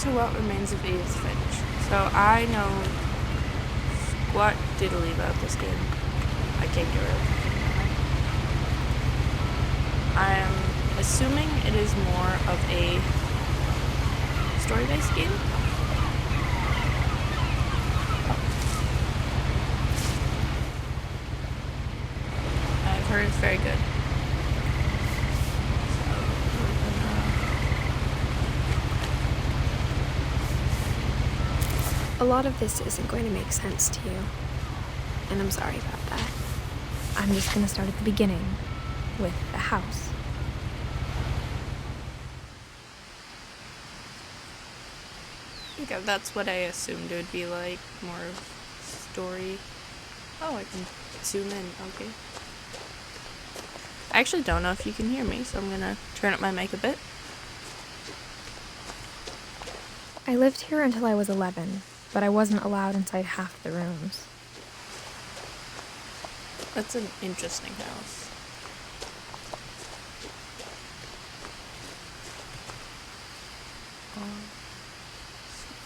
To What Remains of Edith Finch. So I know squat diddly about this game. I can't get rid of it. I am assuming it is more of a story-based game. I've heard it's very good. A lot of this isn't going to make sense to you, and I'm sorry about that. I'm just going to start at the beginning, with the house. Okay, that's what I assumed it would be like, more of story. Oh, I can zoom in, okay. I actually don't know if you can hear me, so I'm going to turn up my mic a bit. I lived here until I was 11. But I wasn't allowed inside half the rooms. That's an interesting house.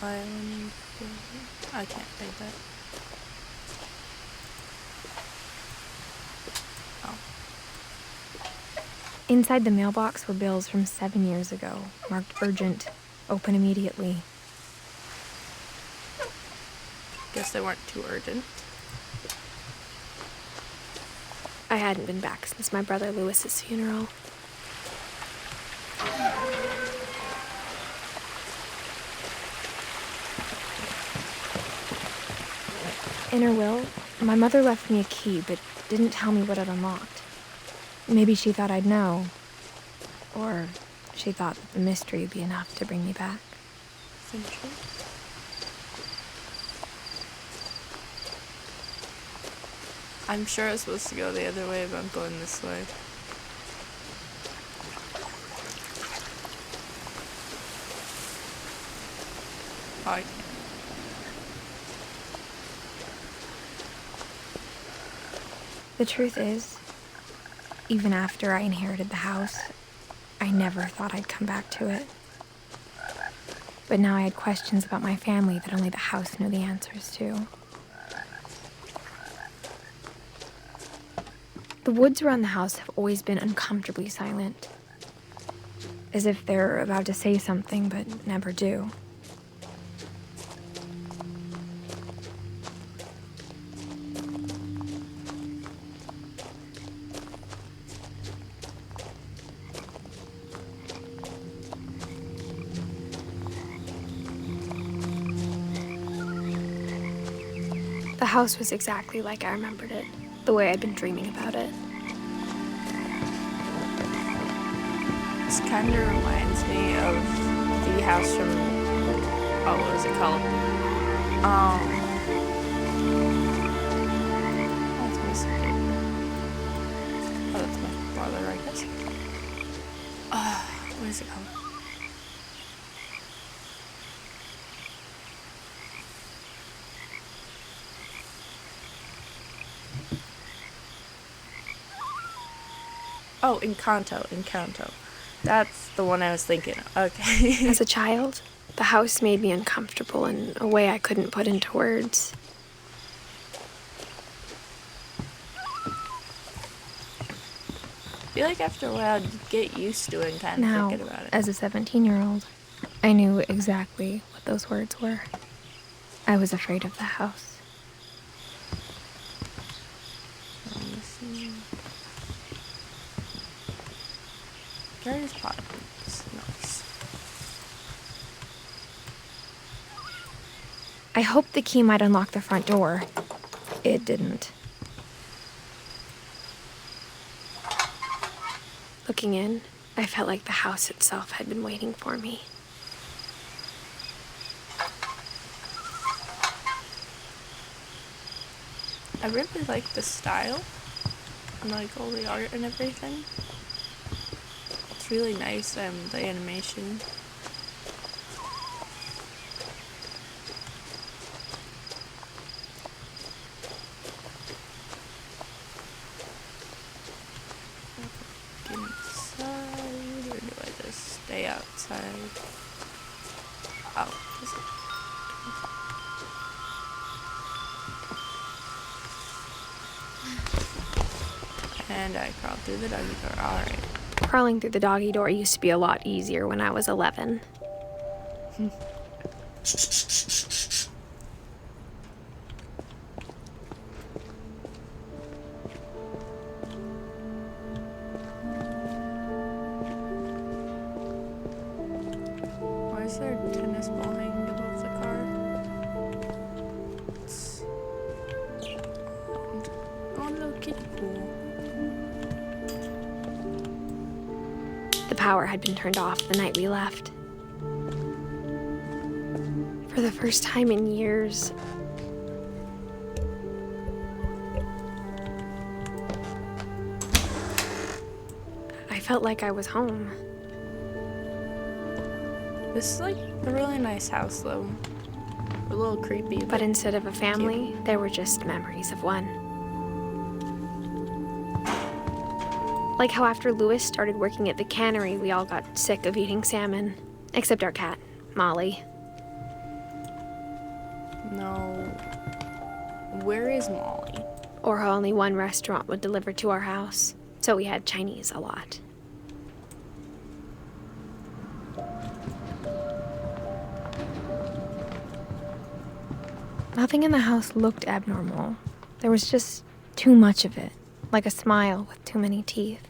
I can't read that. Oh. Inside the mailbox were bills from 7 years ago, marked urgent, open immediately. Guess they weren't too urgent. I hadn't been back since my brother Lewis's funeral. In her will, my mother left me a key, but didn't tell me what it unlocked. Maybe she thought I'd know. Or she thought that the mystery would be enough to bring me back. Essentially. I'm sure it's supposed to go the other way, but I'm going this way. Oh, I can't. The truth is, even after I inherited the house, I never thought I'd come back to it. But now I had questions about my family that only the house knew the answers to. The woods around the house have always been uncomfortably silent, as if they're about to say something but never do. The house was exactly like I remembered it, the way I'd been dreaming about it. This kind of reminds me of the house from, oh, what was it called? That's missing. Oh, that's my brother, I guess. What is it called? Oh, Encanto. That's the one I was thinking of. Okay. As a child, the house made me uncomfortable in a way I couldn't put into words. I feel like after a while I'd get used to it and kind of Now, forget about it. as a 17-year-old, I knew exactly what those words were. I was afraid of the house. Gary's pot. Nice. I hoped the key might unlock the front door. It didn't. Looking in, I felt like the house itself had been waiting for me. I really like the style and like all the art and everything. It's really nice, the animation. Get inside, or do I just stay outside? Oh, this is... And I crawled through the doggy door. Alright. Crawling through the doggy door used to be a lot easier when I was 11. Why is there a tennis ball hanging above the car? Oh, little kiddie pool. The power had been turned off the night we left. For the first time in years, I felt like I was home. This is like a really nice house, though. A little creepy. But instead of a family, there were just memories of one. Like how after Louis started working at the cannery, we all got sick of eating salmon. Except our cat, Molly. No. Where is Molly? Or how only one restaurant would deliver to our house, so we had Chinese a lot. Nothing in the house looked abnormal. There was just too much of it, like a smile with too many teeth.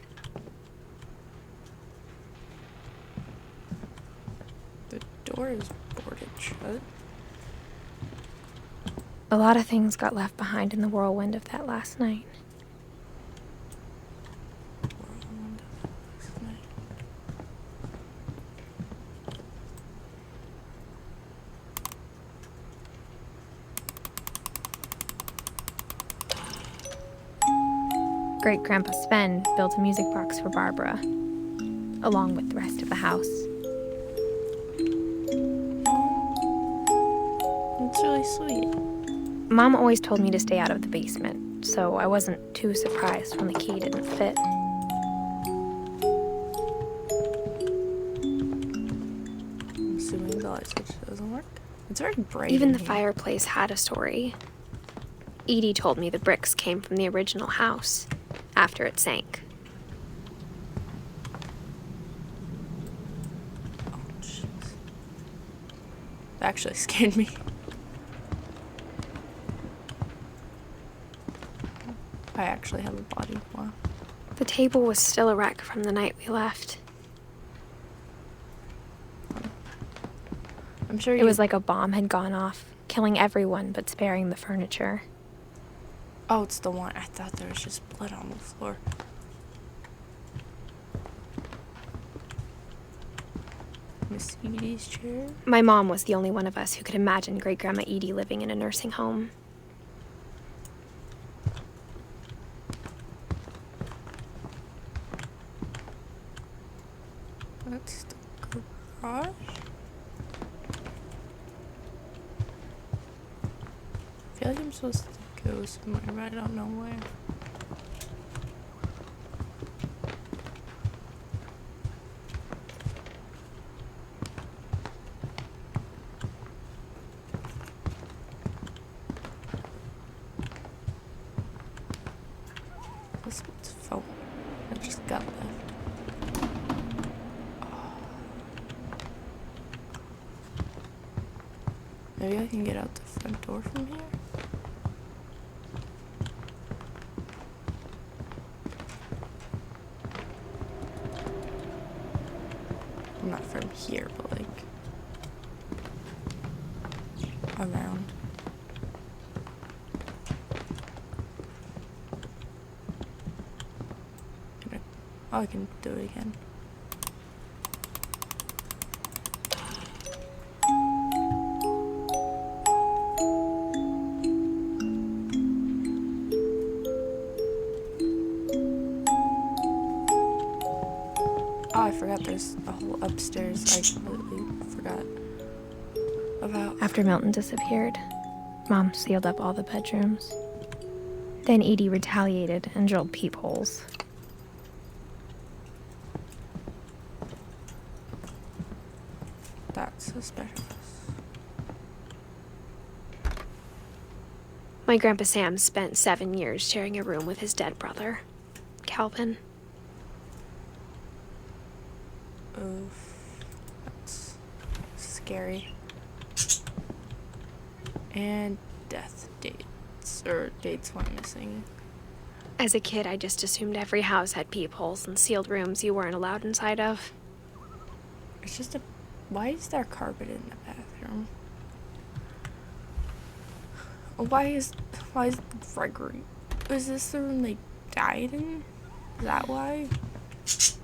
The door is boarded shut. A lot of things got left behind in the whirlwind of that last night. Great-Grandpa Sven built a music box for Barbara, along with the rest of the house. It's really sweet. Mom always told me to stay out of the basement, so I wasn't too surprised when the key didn't fit. I'm assuming the light switch doesn't work. It's very bright. Even in the here. fireplace had a story. Edie told me the bricks came from the original house, after it sank. Oh, jeez. That actually scared me. I actually have a body. Wow. The table was still a wreck from the night we left. I'm sure It was like a bomb had gone off, killing everyone but sparing the furniture. Oh, it's the one. I thought there was just blood on the floor. Miss Edie's chair. My mom was the only one of us who could imagine Great-Grandma Edie living in a nursing home. That's the garage. I feel like I'm supposed to go somewhere, but I don't know where. This phone I just got left. Maybe I can get out the front door from here? Not from here, but like around. Oh, I can do it again. forgot there's a whole upstairs I completely forgot about. After Milton disappeared, Mom sealed up all the bedrooms. Then Edie retaliated and drilled peepholes. That's suspicious. My Grandpa Sam spent 7 years sharing a room with his dead brother, Calvin. Oof. That's scary. And death dates, or dates went missing. As a kid, I just assumed every house had peepholes and sealed rooms you weren't allowed inside of. It's just why is there carpet in the bathroom? Why is Gregory? Is this the room they died in? Is that why? Cause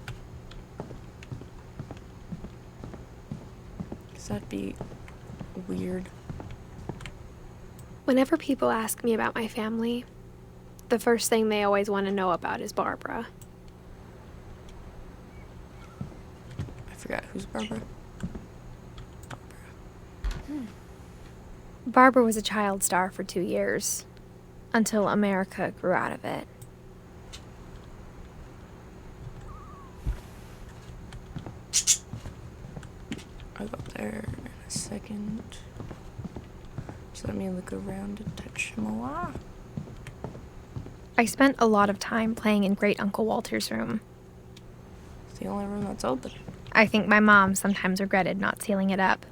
that'd be weird. Whenever people ask me about my family, the first thing they always want to know about is Barbara. I forgot who's Barbara. Barbara was a child star for 2 years, until America grew out of it. I'll go there in a second. Just let me look around and touch more. I spent a lot of time playing in Great Uncle Walter's room. It's the only room that's open. I think my mom sometimes regretted not sealing it up.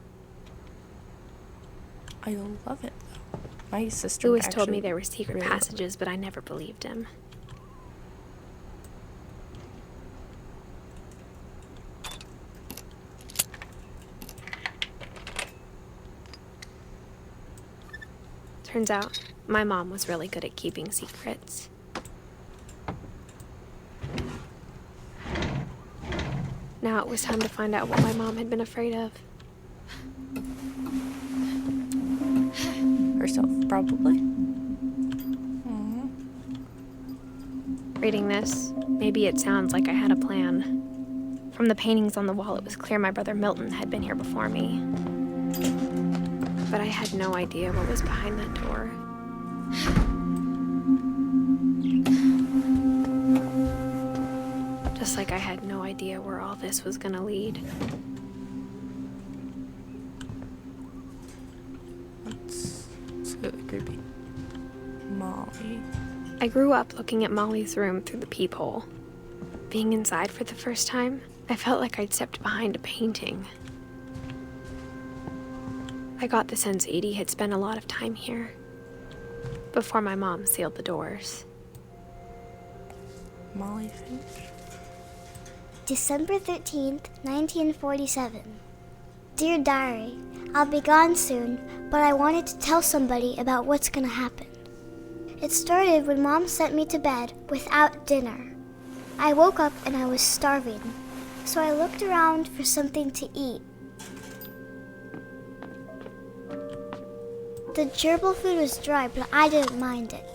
I love it though. My sister Louis told me actually there were secret really passages, but I never believed him. Turns out, my mom was really good at keeping secrets. Now it was time to find out what my mom had been afraid of. herself, probably. Reading this, maybe it sounds like I had a plan. From the paintings on the wall, it was clear my brother Milton had been here before me. But I had no idea what was behind that door. Just like I had no idea where all this was gonna lead. It's really creepy. Molly. I grew up looking at Molly's room through the peephole. Being inside for the first time, I felt like I'd stepped behind a painting. I got the sense Edie had spent a lot of time here, before my mom sealed the doors. Molly Finch. December 13th, 1947. Dear Diary, I'll be gone soon, but I wanted to tell somebody about what's gonna happen. It started when Mom sent me to bed without dinner. I woke up and I was starving, so I looked around for something to eat. The gerbil food was dry, but I didn't mind it.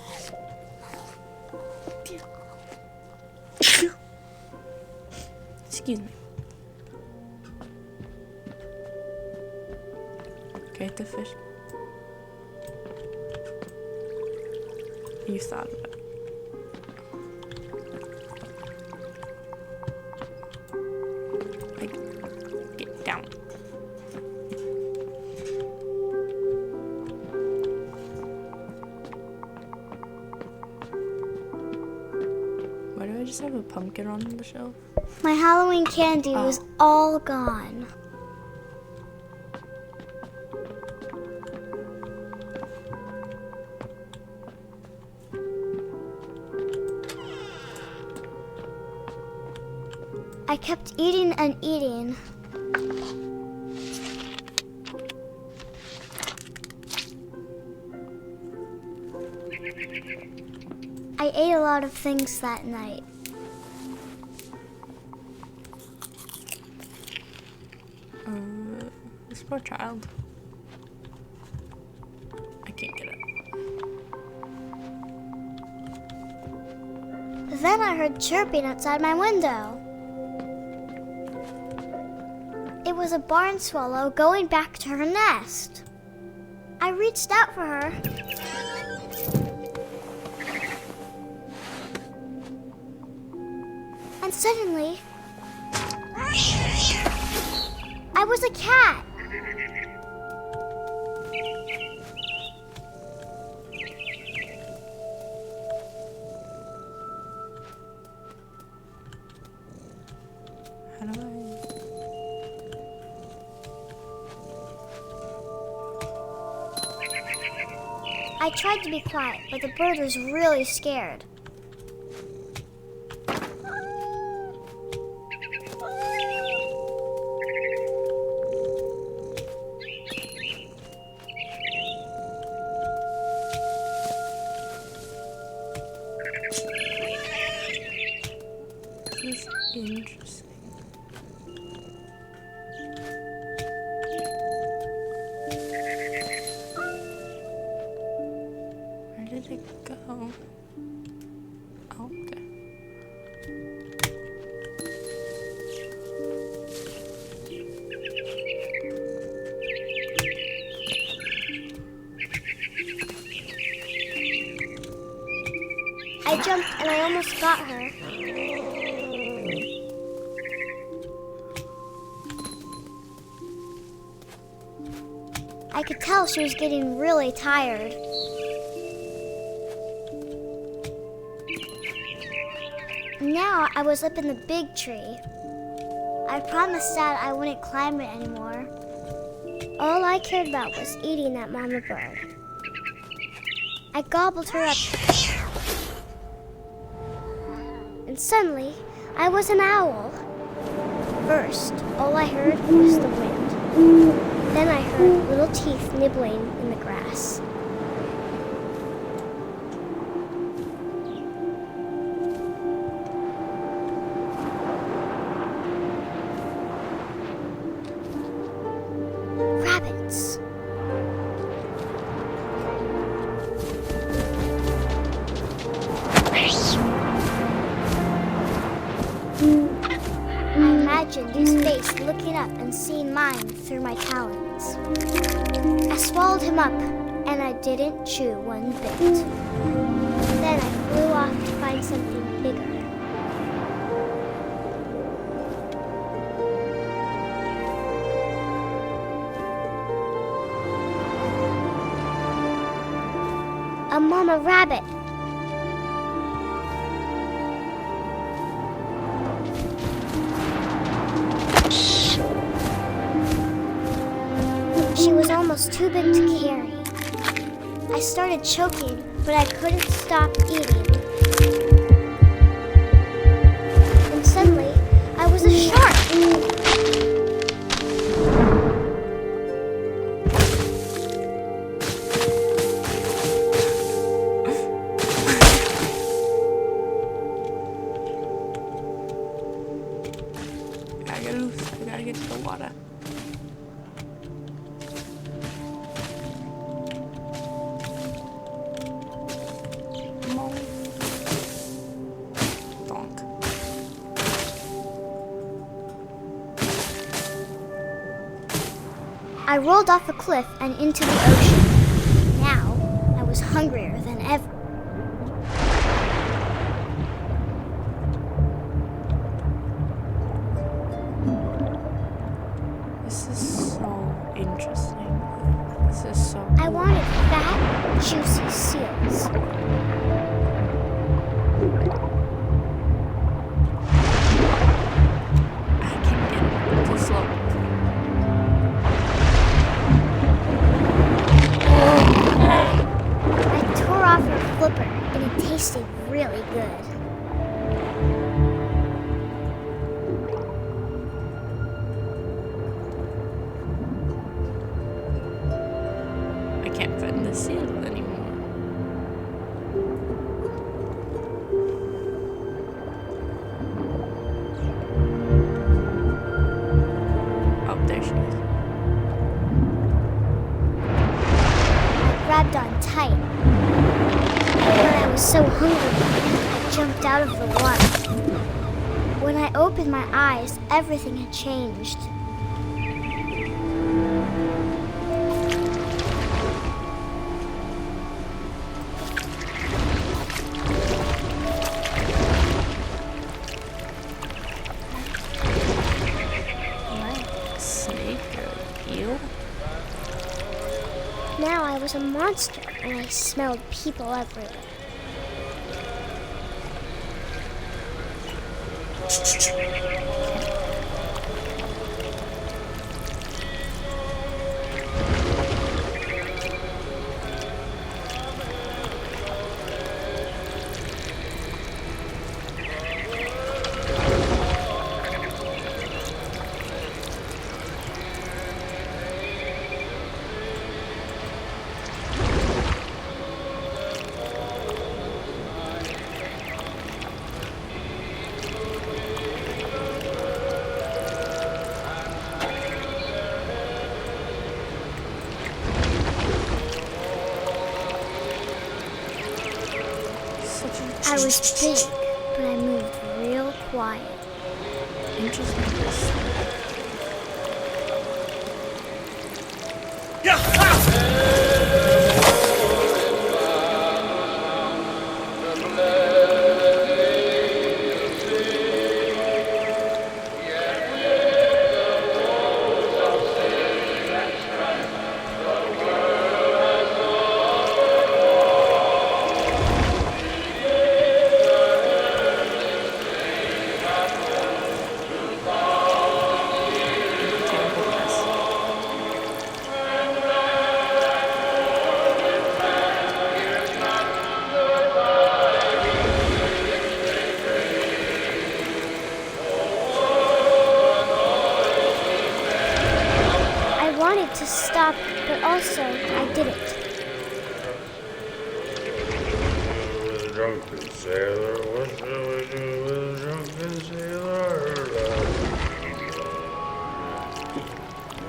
Excuse me. Okay, the fish. You thought of it. Like, get down. Why do I just have a pumpkin on the shelf? My Halloween candy was all gone. I kept eating and eating. I ate a lot of things that night. This poor child. I can't get it. Then I heard chirping outside my window. was a barn swallow going back to her nest. I reached out for her. And suddenly, I was a cat. How do I tried to be quiet, but the bird was really scared. This is interesting. Where did it go? Oh, okay. I jumped and I almost got her. I could tell she was getting really tired. Now I was up in the big tree. I promised Dad I wouldn't climb it anymore. All I cared about was eating that mama bird. I gobbled her up. And suddenly, I was an owl. First, all I heard was the wind. Then I heard little teeth nibbling in the grass. Rabbits. I imagined his face looking up and seeing mine through my talons. I swallowed him up, and I didn't chew one bit. Then I flew off to find something bigger. A mama rabbit. She was almost too big to carry. I started choking, but I couldn't stop eating. And suddenly, I was a shark. I gotta loose. I gotta get to the water. Donk. I rolled off a cliff and into the ocean. Now, I was hungrier than ever. This is so interesting. This is so I wanted fat, juicy seals. I can't get it. Too slow. I tore off her flipper, and it tasted really good. I can't fit in the seal anymore. Oh, there she is. I grabbed on tight. But I was so hungry, I jumped out of the water. When I opened my eyes, everything had changed. was a monster, and I smelled people everywhere. I was big, but I moved real quiet. Interesting. I wanted to stop, but also I didn't. With a drunken sailor, what shall we do with a drunken sailor?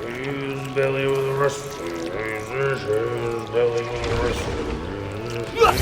His belly with a rusty razor, his belly with a rusty razor.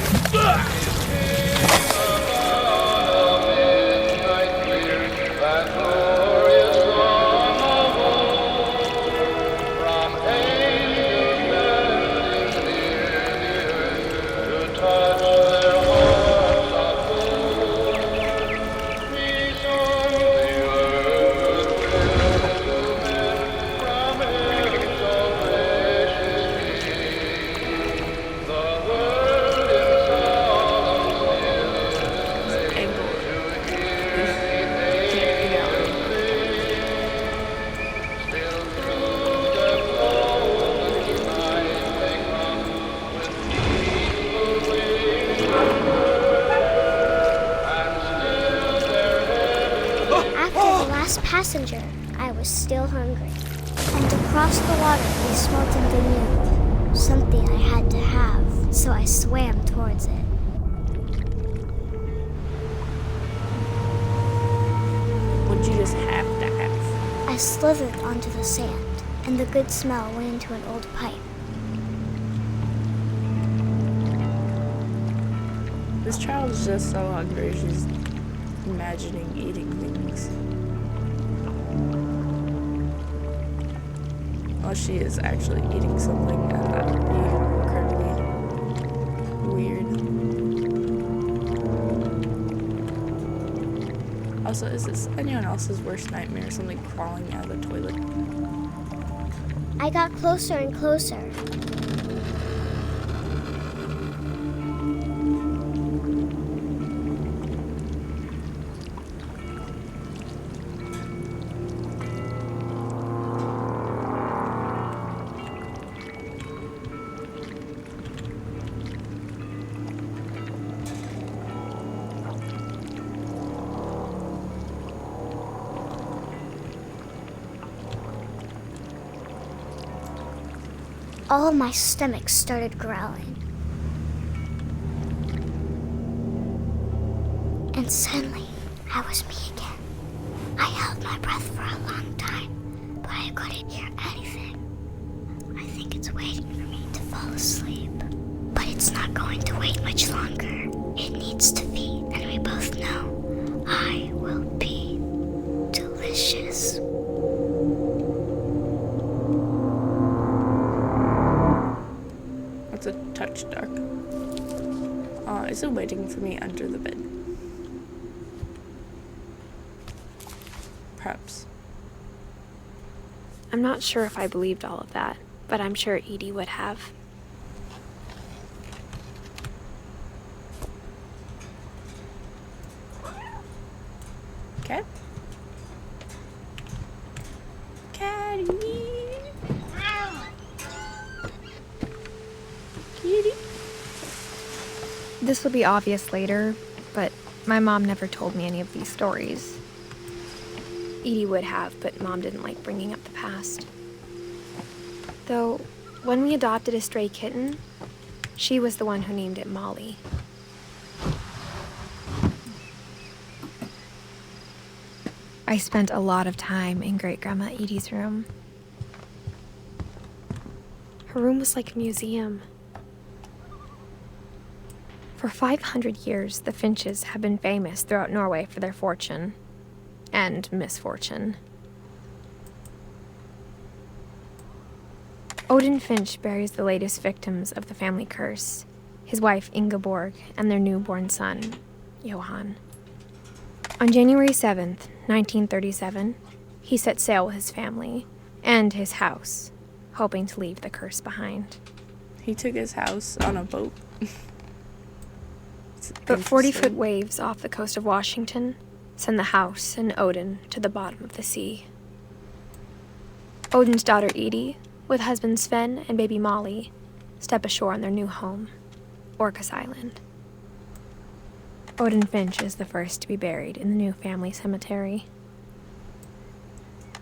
Passenger, I was still hungry. And across the water we smelt something new, something I had to have, so I swam towards it. Would you just have to have? I slithered onto the sand, and the good smell went into an old pipe. This child is just so hungry, she's imagining eating things. Well, she is actually eating something, and that would be incredibly weird. Also, is this anyone else's worst nightmare? Something crawling out of the toilet? I got closer and closer. All of my stomach started growling. And suddenly, I was me again. I held my breath for a long time, but I couldn't hear anything. I think it's waiting for me to fall asleep. But it's not going to wait much longer. It needs to feed, and we both know I will be delicious. That's a touch dark. Is it waiting for me under the bed? Perhaps. I'm not sure if I believed all of that, but I'm sure Edie would have. Cat? Catty. Kitty. This will be obvious later, but my mom never told me any of these stories. Edie would have, but Mom didn't like bringing up the past. Though, when we adopted a stray kitten, she was the one who named it Molly. I spent a lot of time in Great-Grandma Edie's room. Her room was like a museum. For 500 years, the Finches have been famous throughout Norway for their fortune and misfortune. Odin Finch buries the latest victims of the family curse, his wife Ingeborg and their newborn son, Johan. On January 7th, 1937, he set sail with his family and his house, hoping to leave the curse behind. He took his house on a boat. But 40-foot waves off the coast of Washington send the house and Odin to the bottom of the sea. Odin's daughter Edie, with husband Sven and baby Molly, step ashore on their new home, Orcas Island. Odin Finch is the first to be buried in the new family cemetery.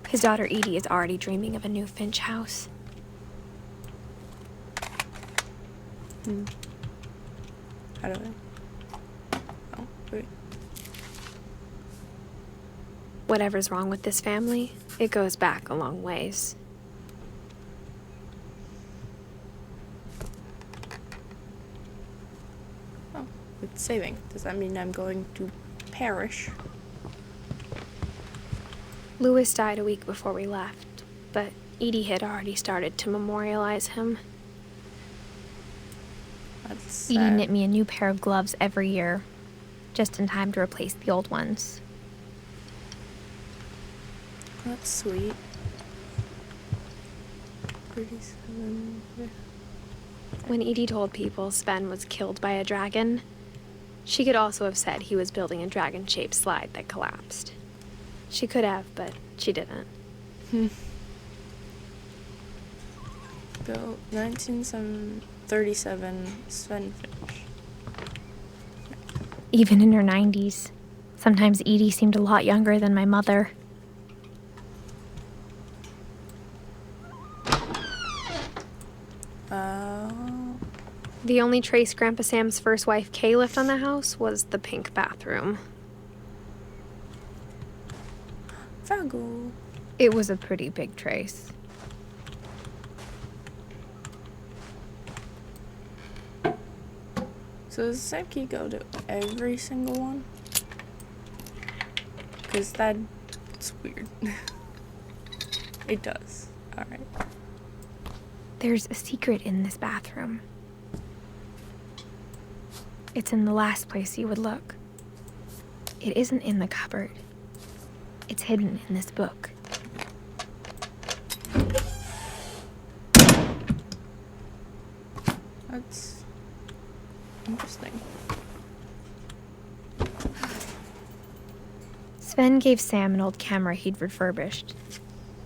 His daughter Edie is already dreaming of a new Finch house. How do I? Oh, wait. Whatever's wrong with this family, it goes back a long ways. Oh, it's saving. Does that mean I'm going to perish? Louis died a week before we left, but Edie had already started to memorialize him. That's Edie sad. knit me a new pair of gloves every year, just in time to replace the old ones. That's sweet. 37. When Edie told people Sven was killed by a dragon, she could also have said he was building a dragon-shaped slide that collapsed. She could have, but she didn't. Built 1937, Sven Finch. Even in her 90s, sometimes Edie seemed a lot younger than my mother. The only trace Grandpa Sam's first wife Kay left on the house was the pink bathroom. Fraggle. It was a pretty big trace. So does the same key go to every single one? Because that's weird. It does. Alright. There's a secret in this bathroom. It's in the last place you would look. It isn't in the cupboard. It's hidden in this book. That's interesting. Sven gave Sam an old camera he'd refurbished.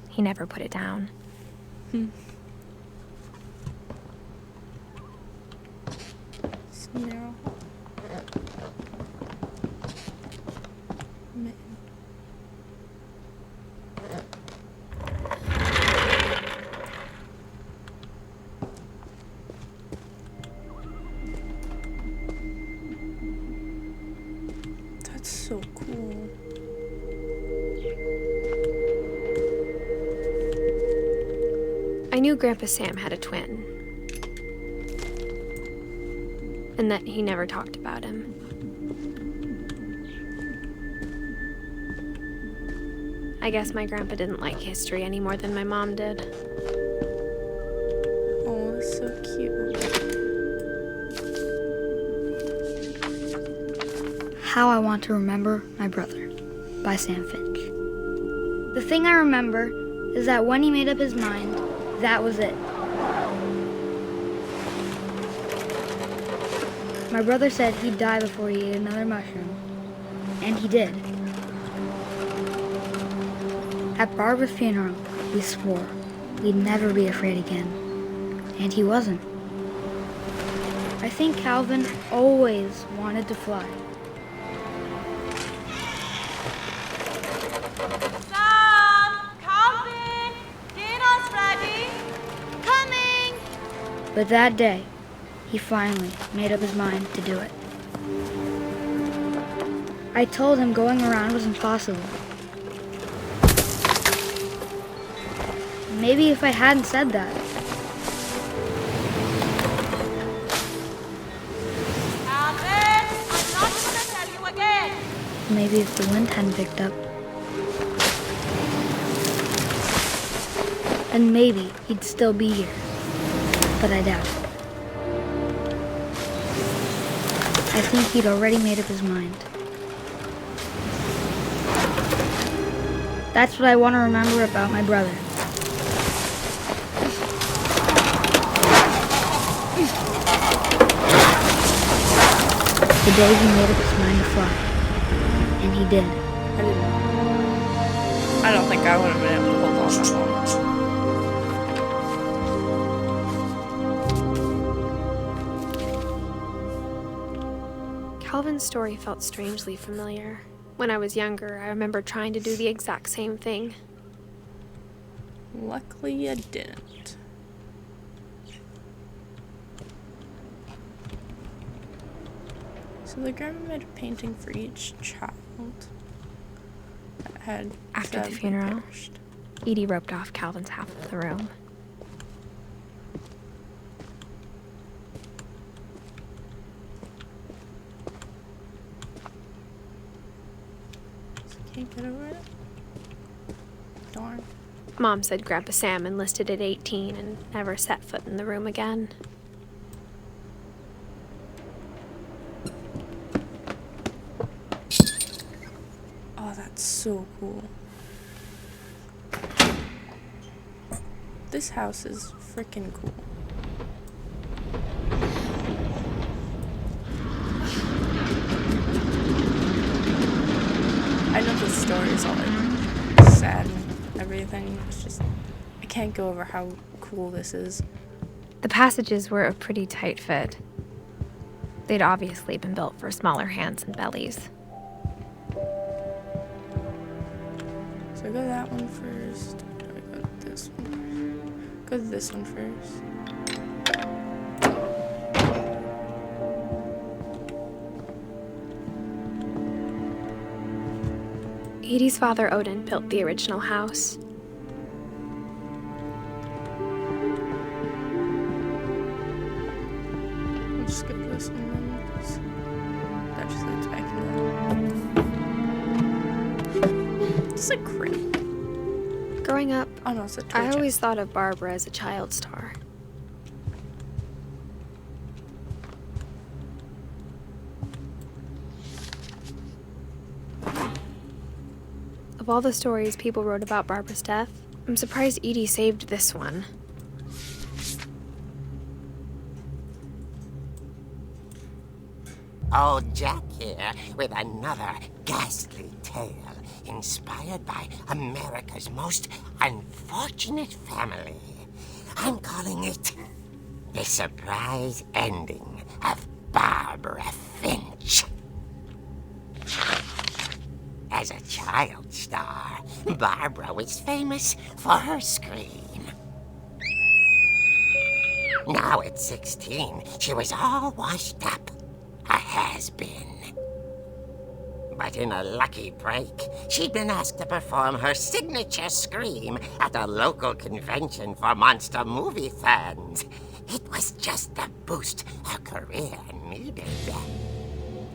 He never put it down. Snarl. Man. That's so cool. I knew Grandpa Sam had a twin, and that he never talked about him. I guess my grandpa didn't like history any more than my mom did. Oh, that's so cute. How I Want to Remember My Brother by Sam Finch. The thing I remember is that when he made up his mind, that was it. My brother said he'd die before he ate another mushroom, and he did. At Barbara's funeral, we swore we'd never be afraid again. And he wasn't. I think Calvin always wanted to fly. Sam! Calvin! Dinner's ready! Coming! But that day, he finally made up his mind to do it. I told him going around was impossible. Maybe if I hadn't said that, Calvin! I'm not gonna tell you again! maybe if the wind hadn't picked up, and maybe he'd still be here. But I doubt it. I think he'd already made up his mind. That's what I want to remember about my brother. The day he made up his mind to fly. And he did. I don't think I would have been able to hold on that long. Calvin's story felt strangely familiar. When I was younger, I remember trying to do the exact same thing. Luckily, I didn't. So the grandma made a painting for each child that had After the sadly funeral, perished. Edie roped off Calvin's half of the room. Can't get over it. Darn. Mom said Grandpa Sam enlisted at 18 and never set foot in the room again. Oh, that's so cool. This house is freaking cool. I know the story is all like sad and everything. It's just I can't go over how cool this is. The passages were a pretty tight fit. They'd obviously been built for smaller hands and bellies. So I go that one first. Or do I go to this one first? Go to this one first. Edie's father, Odin, built the original house. I'll just skip this one then, because that just leads back into that. It's a crib. Growing up, Oh no, it's a toy I always chest. thought of Barbara as a child star. Of all the stories people wrote about Barbara's death, I'm surprised Edie saved this one. Old Jack here with another ghastly tale inspired by America's most unfortunate family. I'm calling it The Surprise Ending of Barbara Finch. As a child star, Barbara was famous for her scream. Now at 16, she was all washed up. A has-been. But in a lucky break, she'd been asked to perform her signature scream at a local convention for monster movie fans. It was just the boost her career needed.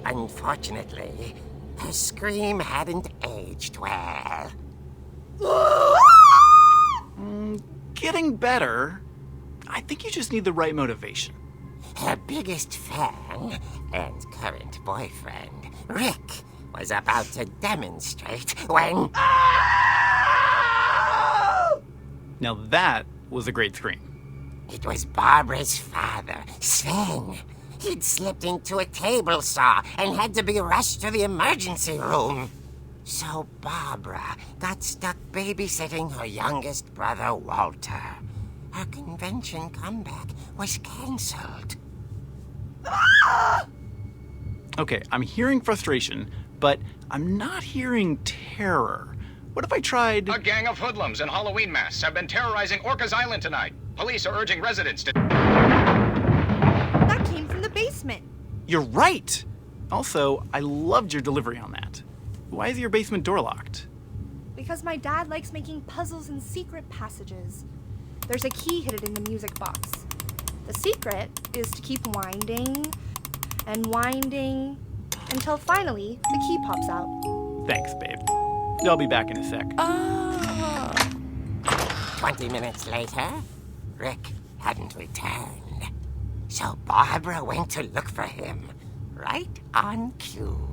Unfortunately, her scream hadn't aged well. Getting better. I think you just need the right motivation. Her biggest fan and current boyfriend, Rick, was about to demonstrate when... Now that was a great scream. It was Barbara's father, Sven. He'd slipped into a table saw and had to be rushed to the emergency room. So Barbara got stuck babysitting her youngest brother, Walter. Her convention comeback was canceled. Okay, I'm hearing frustration, but I'm not hearing terror. What if I tried... A gang of hoodlums in Halloween masks have been terrorizing Orcas Island tonight. Police are urging residents to... That came from the basement. You're right! Also, I loved your delivery on that. Why is your basement door locked? Because my dad likes making puzzles and secret passages. There's a key hidden in the music box. The secret is to keep winding and winding until finally the key pops out. Thanks, babe. I'll be back in a sec. 20 minutes later, Rick hadn't returned. So Barbara went to look for him, right on cue.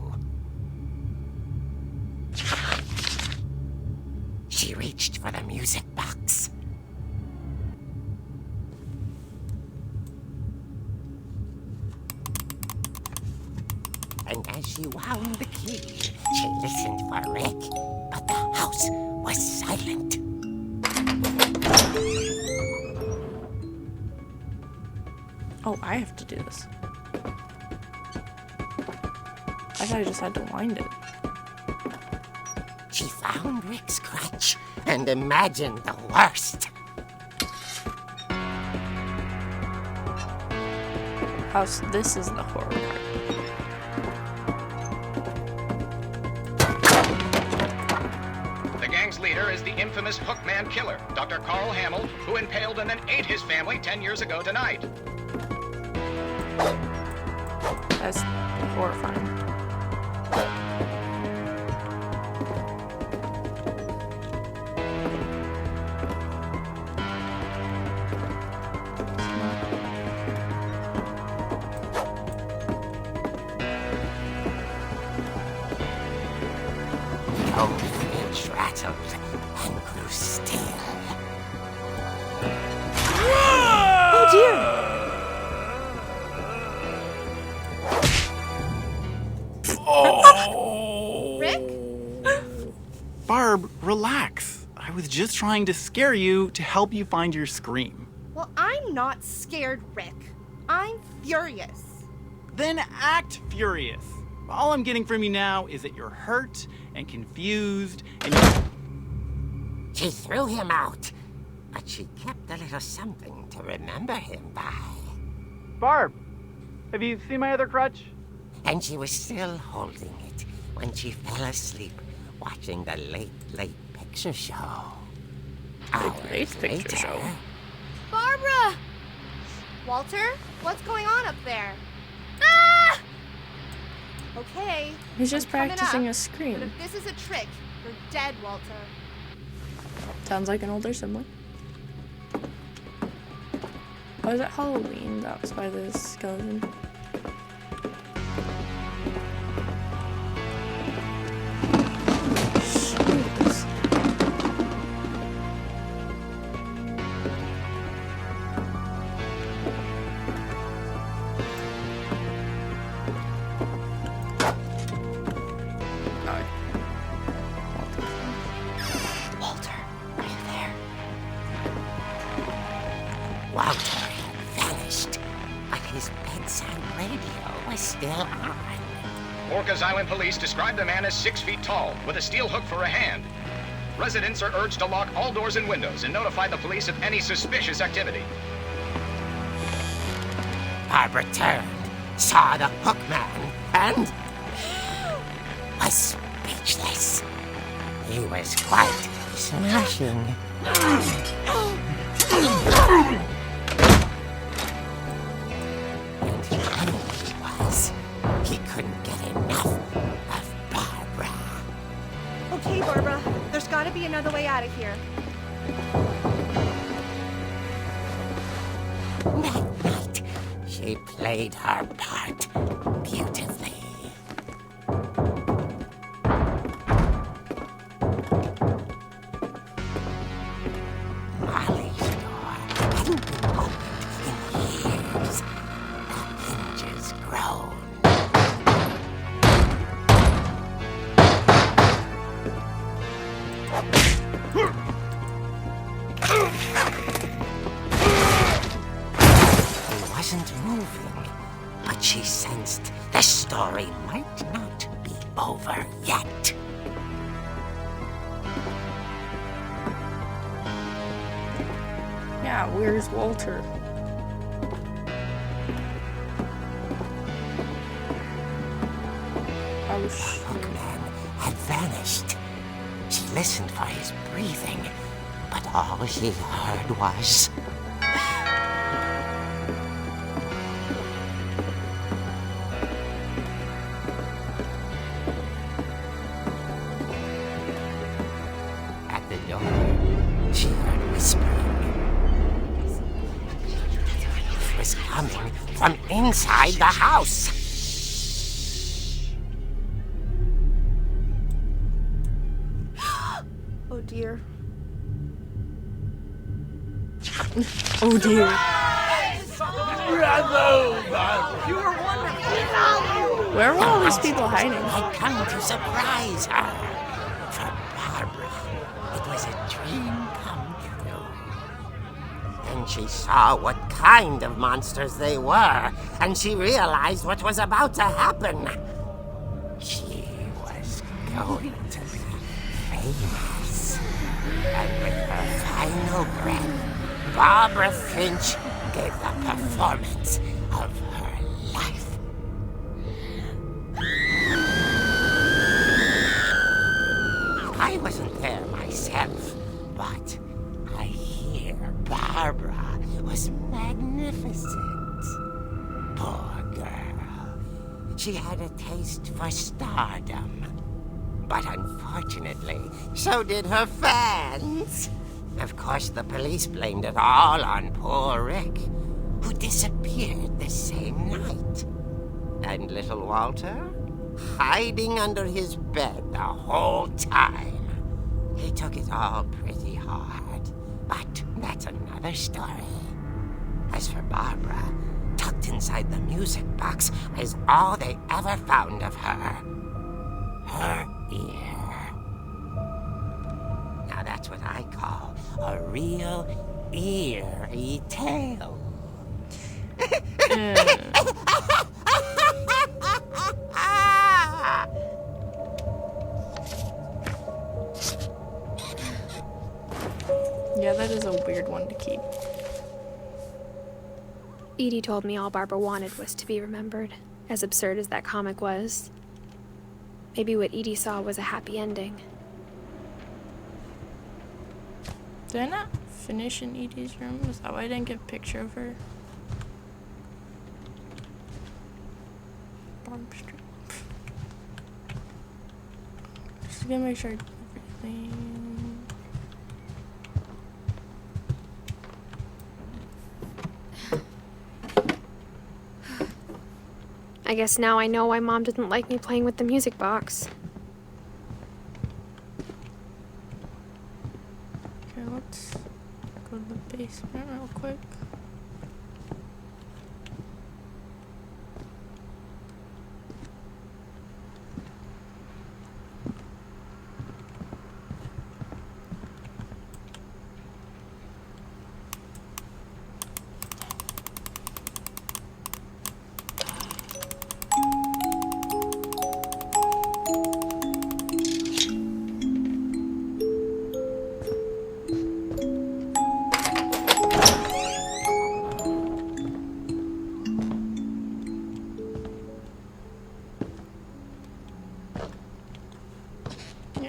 She reached for the music box. And as she wound the key, she listened for Rick, but the house was silent. Oh, I have to do this. I thought I just had to wind it. She found Rick's crutch and imagined the worst. This is the horror part. The gang's leader is the infamous Hookman killer, Dr. Carl Hamill, who impaled and then ate his family 10 years ago tonight. That's horrifying. Finch rattled and grew still. Oh dear! Rick? Barb, relax. I was just trying to scare you to help you find your scream. Well, I'm not scared, Rick. I'm furious. Then act furious. All I'm getting from you now is that you're hurt and confused and She threw him out, but she kept a little something to remember him by. Barb, have you seen my other crutch? And she was still holding it when she fell asleep watching the late picture show. Great picture show. Barbara! Walter, what's going on up there? Ah! Okay. He's just I'm coming practicing up, a scream. But if this is a trick, you're dead, Walter. Sounds like an older sibling. Oh, is it Halloween? That was by the skeleton. Jeez. Walter, are you there? Walter had vanished, but his bedside radio was still on. Orcas Island police describe the man as 6 feet tall, with a steel hook for a hand. Residents are urged to lock all doors and windows and notify the police of any suspicious activity. Barbara turned, saw the hook man, and was speechless. He was quite smashing. And he was. He couldn't get enough of Barbara. Okay, Barbara, there's gotta be another way out of here. That night, she played her part beautifully. Molly's door hadn't been opened in years. The hinges groaned. moving, but she sensed the story might not be over yet. Yeah, where's Walter? The hookman had vanished. She listened for his breathing, but all she heard was... At the door, she heard whispering. It was coming from inside the house. Oh dear. Oh dear. Where were all these people hiding? I'd come to surprise her. For Barbara, it was a dream come true. Then she saw what kind of monsters they were, and she realized what was about to happen. She was going to be famous. And with her final breath, Barbara Finch gave the performance of her life. I wasn't there myself, but I hear Barbara was magnificent. Poor girl. She had a taste for stardom. But unfortunately, so did her fans. Of course, the police blamed it all on poor Rick, who disappeared the same night. And little Walter, hiding under his bed the whole time. He took it all pretty hard, but that's another story. As for Barbara, tucked inside the music box is all they ever found of her. Her ear. Now that's what I call a real eerie tale. Yeah, that is a weird one to keep. Edie told me all Barbara wanted was to be remembered, as absurd as that comic was. Maybe what Edie saw was a happy ending. Did I not finish in Edie's room? Is that why I didn't get a picture of her? Barb Street. Just gonna make sure everything. I guess now I know why Mom didn't like me playing with the music box. Okay, let's go to the basement real quick.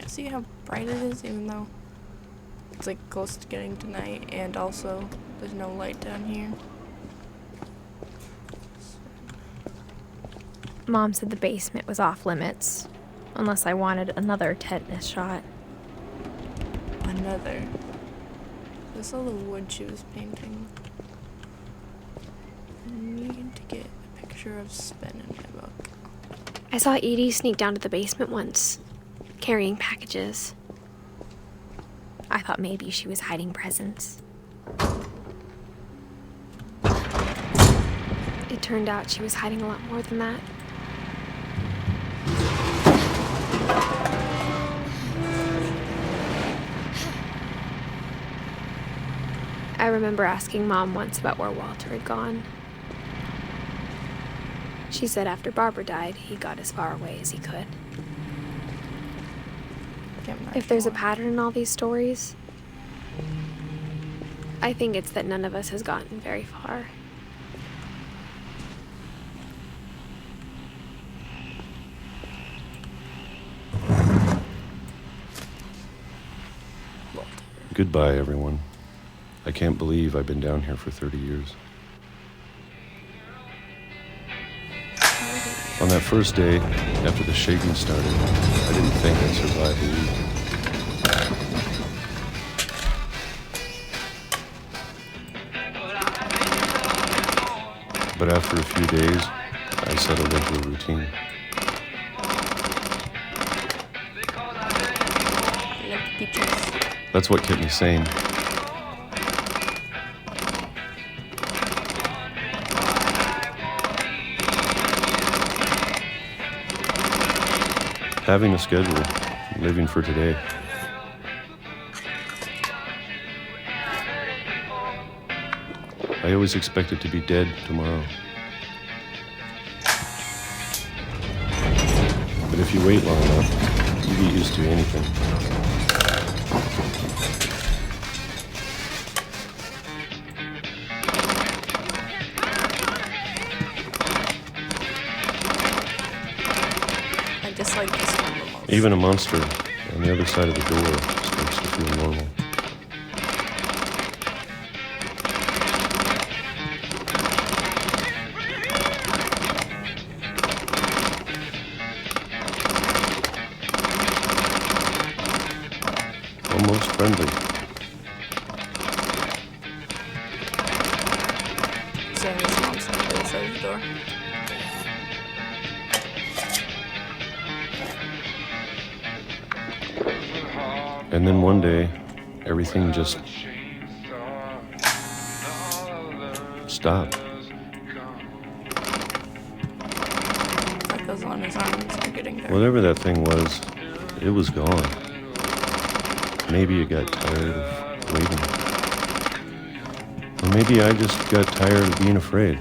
See how bright it is, even though it's like close to getting to night, and also there's no light down here. Mom said the basement was off limits, unless I wanted another tetanus shot. Another. This all the wood she was painting. I need to get a picture of Sven in my book. I saw Edie sneak down to the basement once, carrying packages. I thought maybe she was hiding presents. It turned out she was hiding a lot more than that. I remember asking Mom once about where Walter had gone. She said after Barbara died, he got as far away as he could. If there's a pattern in all these stories, I think it's that none of us has gotten very far. Goodbye, everyone. I can't believe I've been down here for 30 years. On that first day, after the shaking started, I didn't think I'd survive a week. But after a few days, I settled into a routine. That's what kept me sane. Having a schedule, living for today. I always expected to be dead tomorrow. But if you wait long enough, you get used to anything. I dislike this one the most. Even a monster on the other side of the door starts to feel normal. Almost friendly. Sammy's mom's on the other side of the door. And then one day, everything just stopped. Echoes on his arms are getting there. Whatever that thing was, it was gone. Maybe it got tired of waiting. Or maybe I just got tired of being afraid.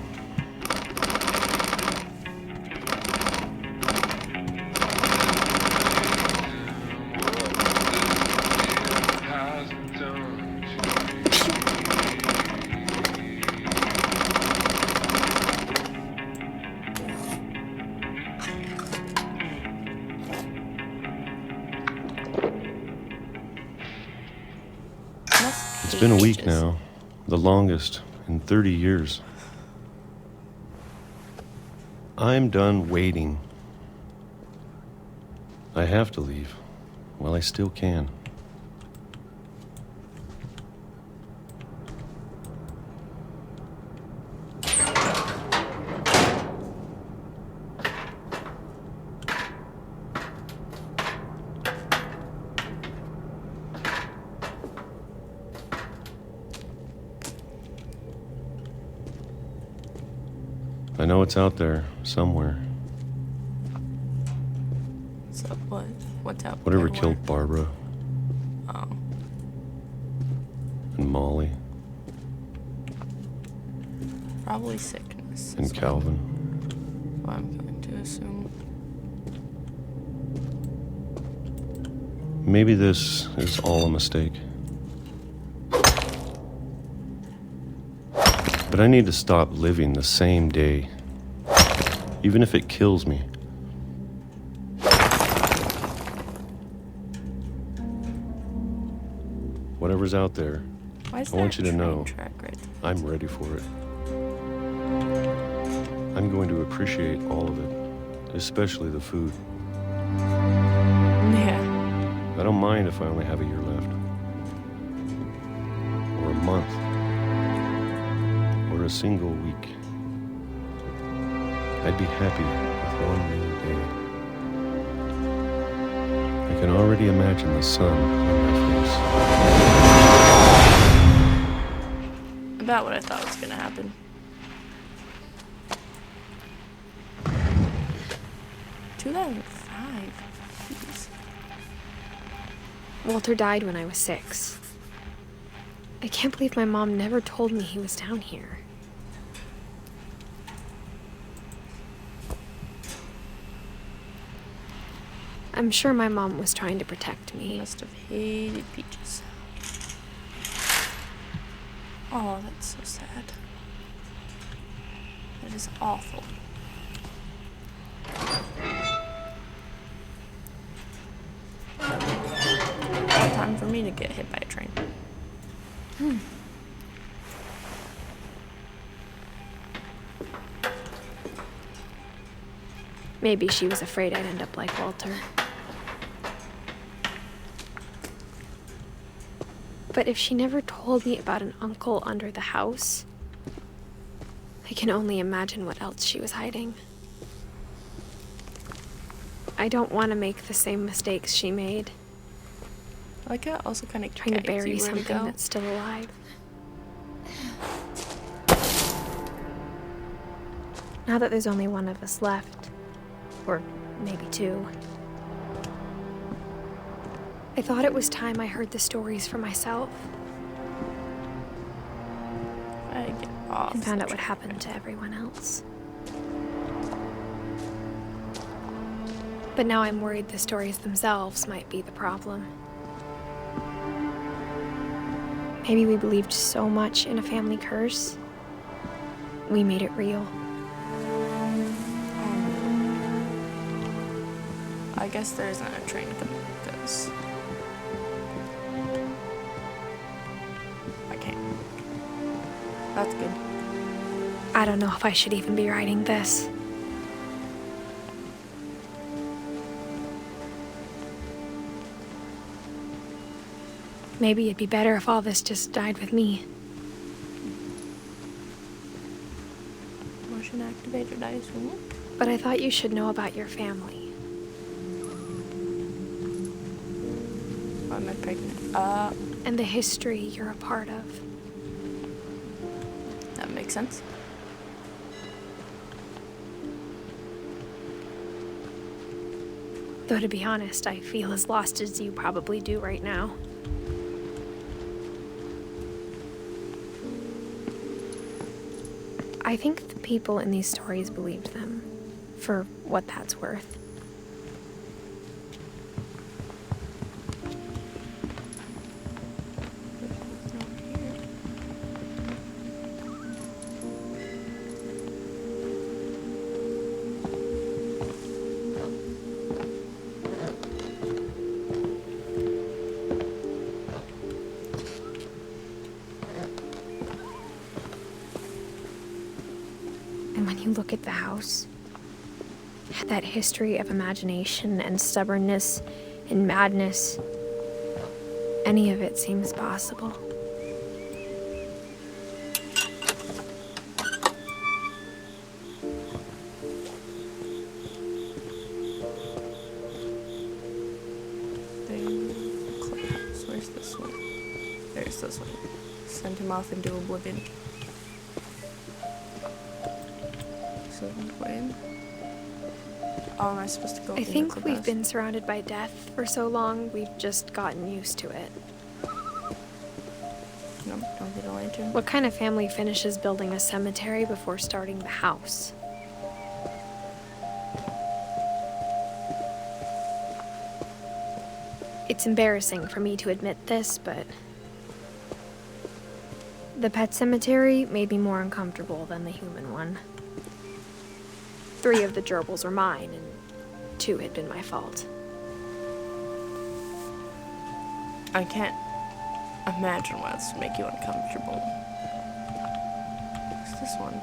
It's been a week now, the longest in 30 years. I'm done waiting. I have to leave while I still can. I know it's out there somewhere. So what? What's out Whatever there? killed Barbara Oh. and Molly Probably sickness. and is Calvin. what I'm going to assume. Maybe this is all a mistake. But I need to stop living the same day, even if it kills me. Whatever's out there, Why is I want you there to a know train track right there? I'm ready for it. I'm going to appreciate all of it, especially the food. Yeah. I don't mind if I only have a year left, or a month, or a single week. I'd be happy with one new day. I can already imagine the sun on my face. About what I thought was gonna happen. Jeez. Walter died when I was 6. I can't believe my mom never told me he was down here. I'm sure my mom was trying to protect me. Must have hated peaches. Oh, that's so sad. That is awful. Time for me to get hit by a train. Maybe she was afraid I'd end up like Walter. But if she never told me about an uncle under the house, I can only imagine what else she was hiding. I don't want to make the same mistakes she made. I like it also kind of Trying to bury something that's still alive. Now that there's only one of us left, or maybe two, I thought it was time I heard the stories for myself I get off and found out what happened to everyone else. But now I'm worried the stories themselves might be the problem. Maybe we believed so much in a family curse, we made it real. I guess there isn't a train coming because I can't. That's good. I don't know if I should even be writing this. Maybe it'd be better if all this just died with me. Motion activated, I assume. But I thought you should know about your family. I'm pregnant. And the history you're a part of. That makes sense. Though to be honest, I feel as lost as you probably do right now. I think the people in these stories believed them, for what that's worth. And when you look at the house, that history of imagination and stubbornness and madness, any of it seems possible. Where's this one? There's this one. Send him off into oblivion. Oh, am I supposed to go I think we've been surrounded by death for so long, we've just gotten used to it. No, don't get a lantern. What kind of family finishes building a cemetery before starting the house? It's embarrassing for me to admit this, but the pet cemetery made me more uncomfortable than the human one. 3 of the gerbils are mine, and 2 had been my fault. I can't imagine what else would make you uncomfortable. What's this one?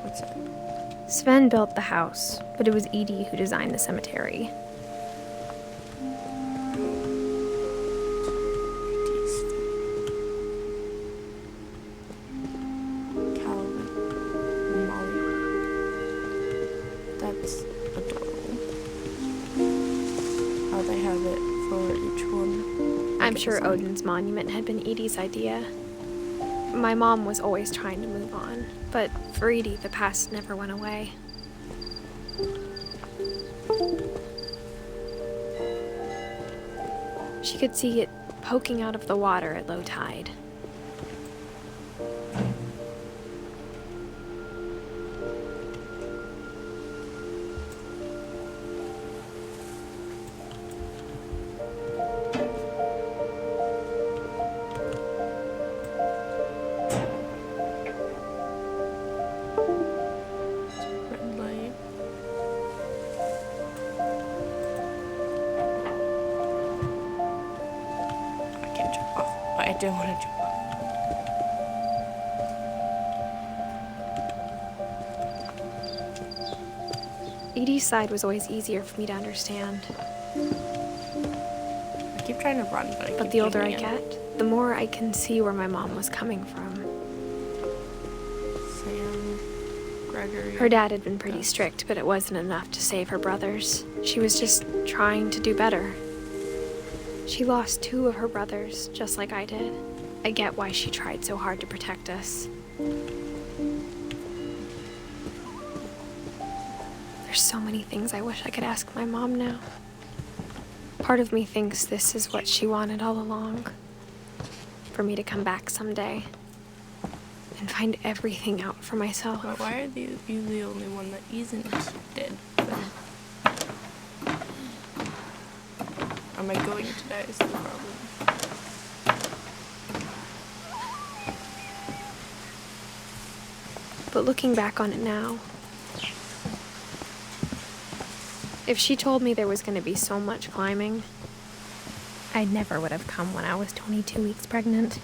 What's that? Sven built the house, but it was Edie who designed the cemetery. I'm sure Odin's monument had been Edie's idea. My mom was always trying to move on, but for Edie, the past never went away. She could see it poking out of the water at low tide. don't want to jump up. Edie's side was always easier for me to understand. I keep trying to run, but But the older I get, the more I can see where my mom was coming from. Sam, Gregory. Her dad had been pretty strict, but it wasn't enough to save her brothers. She was just trying to do better. She lost 2 of her brothers, just like I did. I get why she tried so hard to protect us. There's so many things I wish I could ask my mom now. Part of me thinks this is what she wanted all along. For me to come back someday and find everything out for myself. But why are you the only one that isn't dead? Am I going to die is the problem. But looking back on it now, if she told me there was going to be so much climbing, I never would have come when I was 22 weeks pregnant.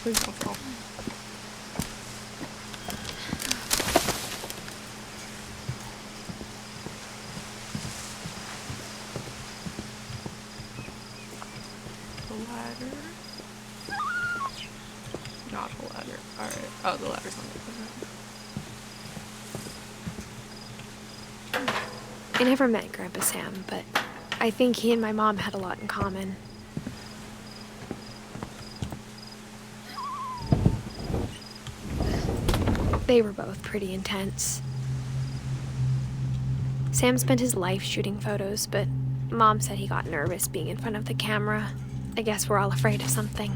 Please don't fall. The ladder. Not a ladder. Alright. Oh, the ladder's on the other. I never met Grandpa Sam, but I think he and my mom had a lot in common. They were both pretty intense. Sam spent his life shooting photos, but Mom said he got nervous being in front of the camera. I guess we're all afraid of something.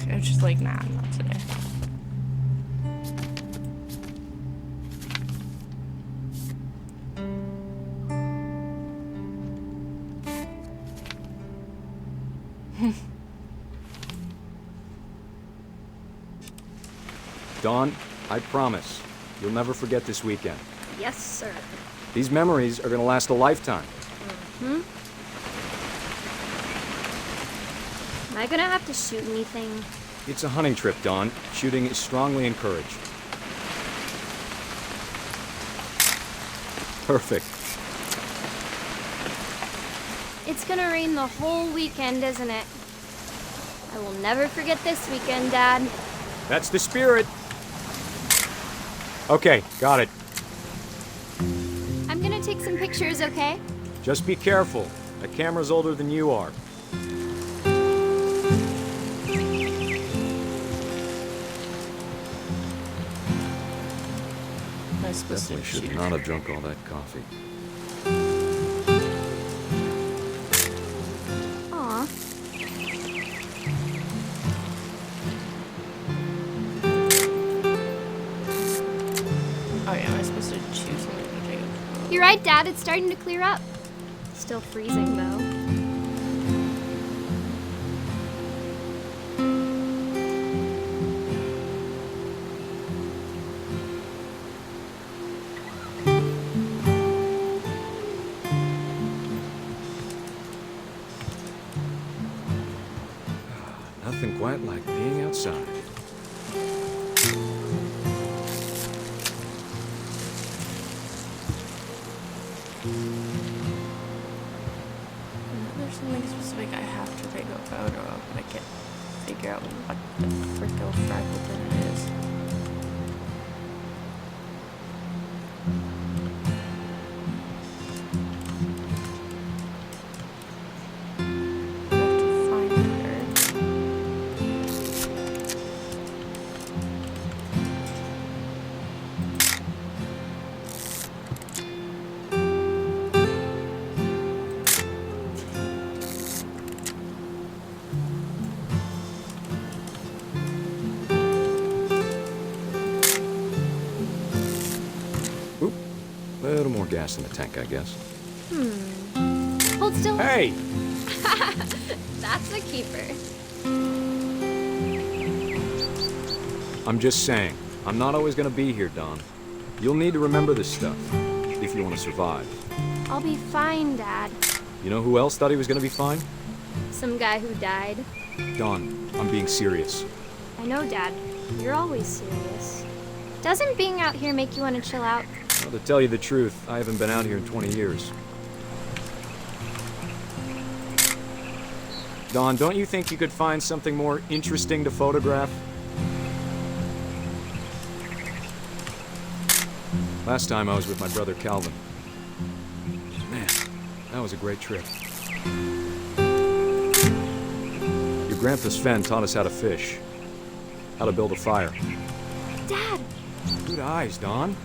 I was just like, nah, not today. Dawn, I promise, you'll never forget this weekend. Yes, sir. These memories are gonna last a lifetime. Am I gonna have to shoot anything? It's a hunting trip, Dawn. Shooting is strongly encouraged. Perfect. It's gonna rain the whole weekend, isn't it? I will never forget this weekend, Dad. That's the spirit. Okay, got it. I'm gonna take some pictures, okay? Just be careful. The camera's older than you are. Definitely should not have drunk all that coffee. Aw. Oh yeah, am I supposed to choose something to take? You're right, Dad. It's starting to clear up. Still freezing, though. Nothing quite like being outside. There's something specific I have to take a photo of, but I can't figure out what the frick of Fraggleton it is. I have to find her. Oop. A little more gas in the tank, I guess. Hold still. Hey! That's a keeper. I'm just saying, I'm not always gonna be here, Don. You'll need to remember this stuff. If if you want to survive. I'll be fine, Dad. You know who else thought he was gonna be fine? Some guy who died. Dawn, I'm being serious. I know, Dad. You're always serious. Doesn't being out here make you want to chill out? Well, to tell you the truth, I haven't been out here in 20 years. Dawn, don't you think you could find something more interesting to photograph? Last time I was with my brother Calvin. Man, that was a great trip. Your grandpa Sven taught us how to fish, how to build a fire. Dad! Good eyes, Dawn.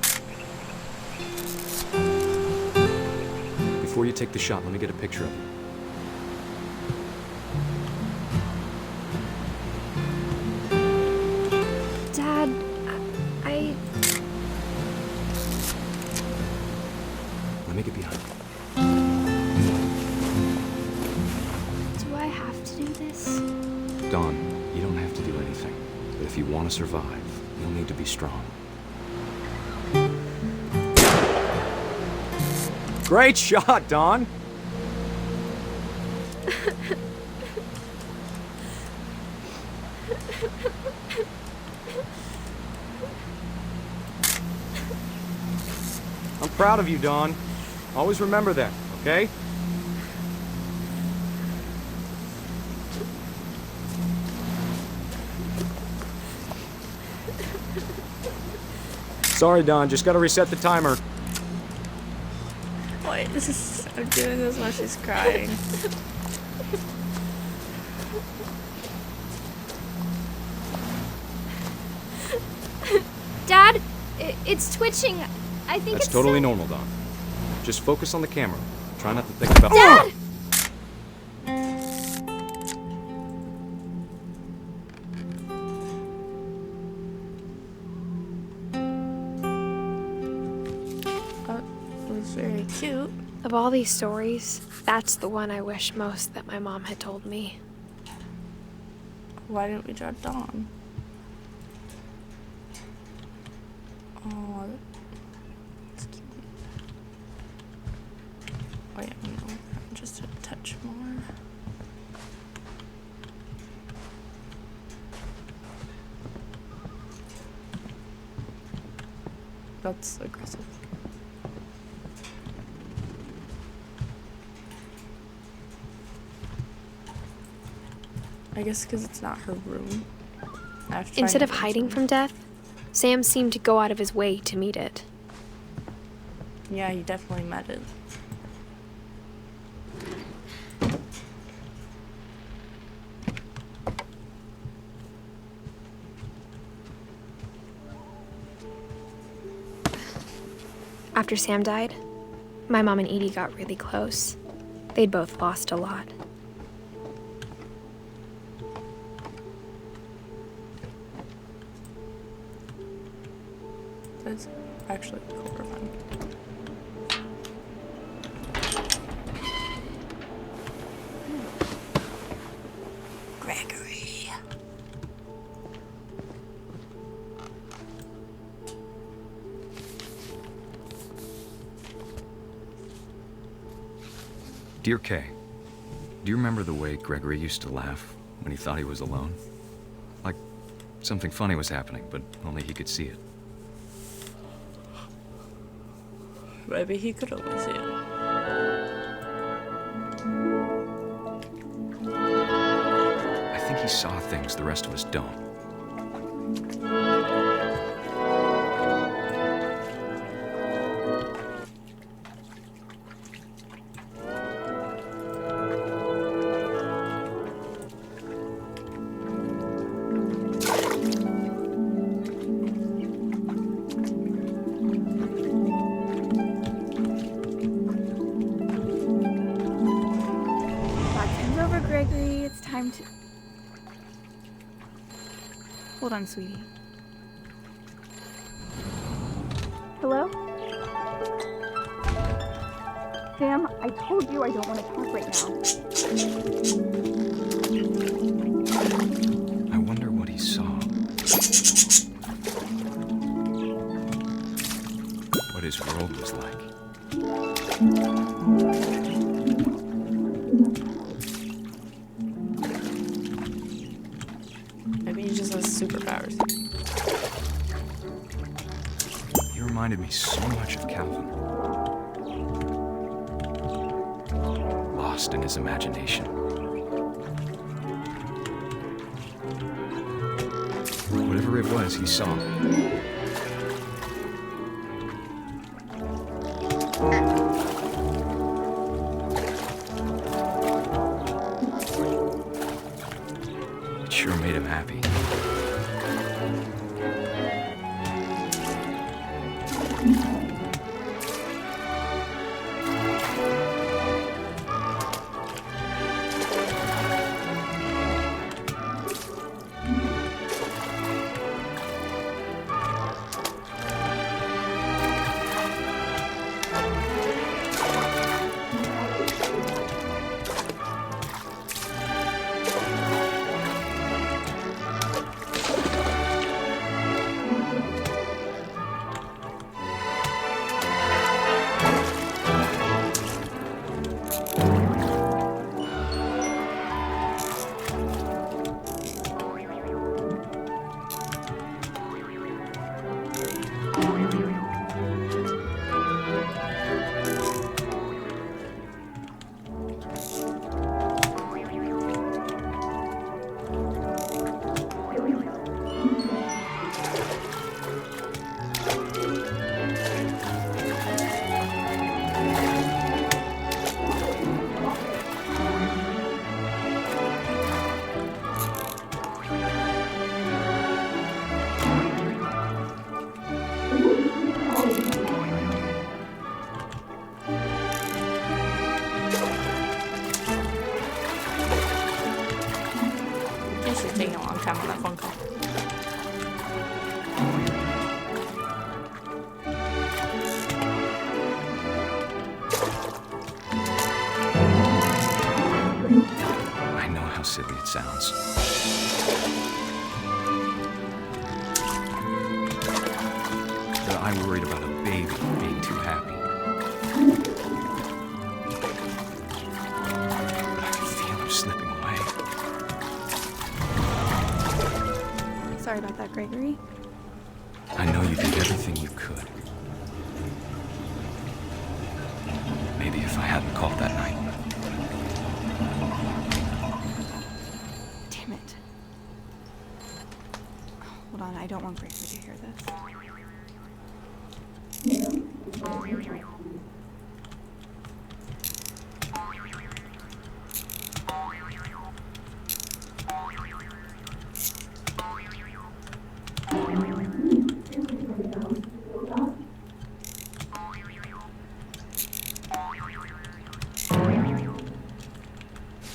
Before you take the shot, let me get a picture of you. Dad, Let me get behind you. do I have to do this? Dawn, you don't have to do anything. But if you want to survive, you'll need to be strong. Great shot, Dawn! I'm proud of you, Dawn. Always remember that, okay? Sorry, Dawn, just gotta reset the timer. Wait, I'm doing this while she's crying. Dad, it's twitching. I think That's it's totally normal, Dawn. Just focus on the camera. Try not to think about— Dad! It was very cute. Of all these stories, that's the one I wish most that my mom had told me. Why didn't we draw Dawn? Oh, that's cute. Wait, no, just a touch more. That's aggressive. I guess because it's not her room. Instead of hiding from death, Sam seemed to go out of his way to meet it. Yeah, he definitely met it. After Sam died, my mom and Edie got really close. They'd both lost a lot. That's actually horrifying. Gregory. Dear Kay, do you remember the way Gregory used to laugh when he thought he was alone? Like something funny was happening, but only he could see it. Maybe he could only see it. I think he saw things the rest of us don't. Gregory, it's time to... Hold on, sweetie. Hello? Sam, I told you I don't want to talk right now. I wonder what he saw. What his world was like. Maybe he just has superpowers. He reminded me so much of Calvin. Lost in his imagination. Whatever it was, he saw. It sure made him happy. She's taking a long time on that phone call. I know how silly it sounds. But I worried about a baby being too happy. But I could feel her slipping away. Sorry about that, Gregory. I know you did everything you could. Maybe if I hadn't called that night. Damn it. Hold on, I don't want Gregory to hear this.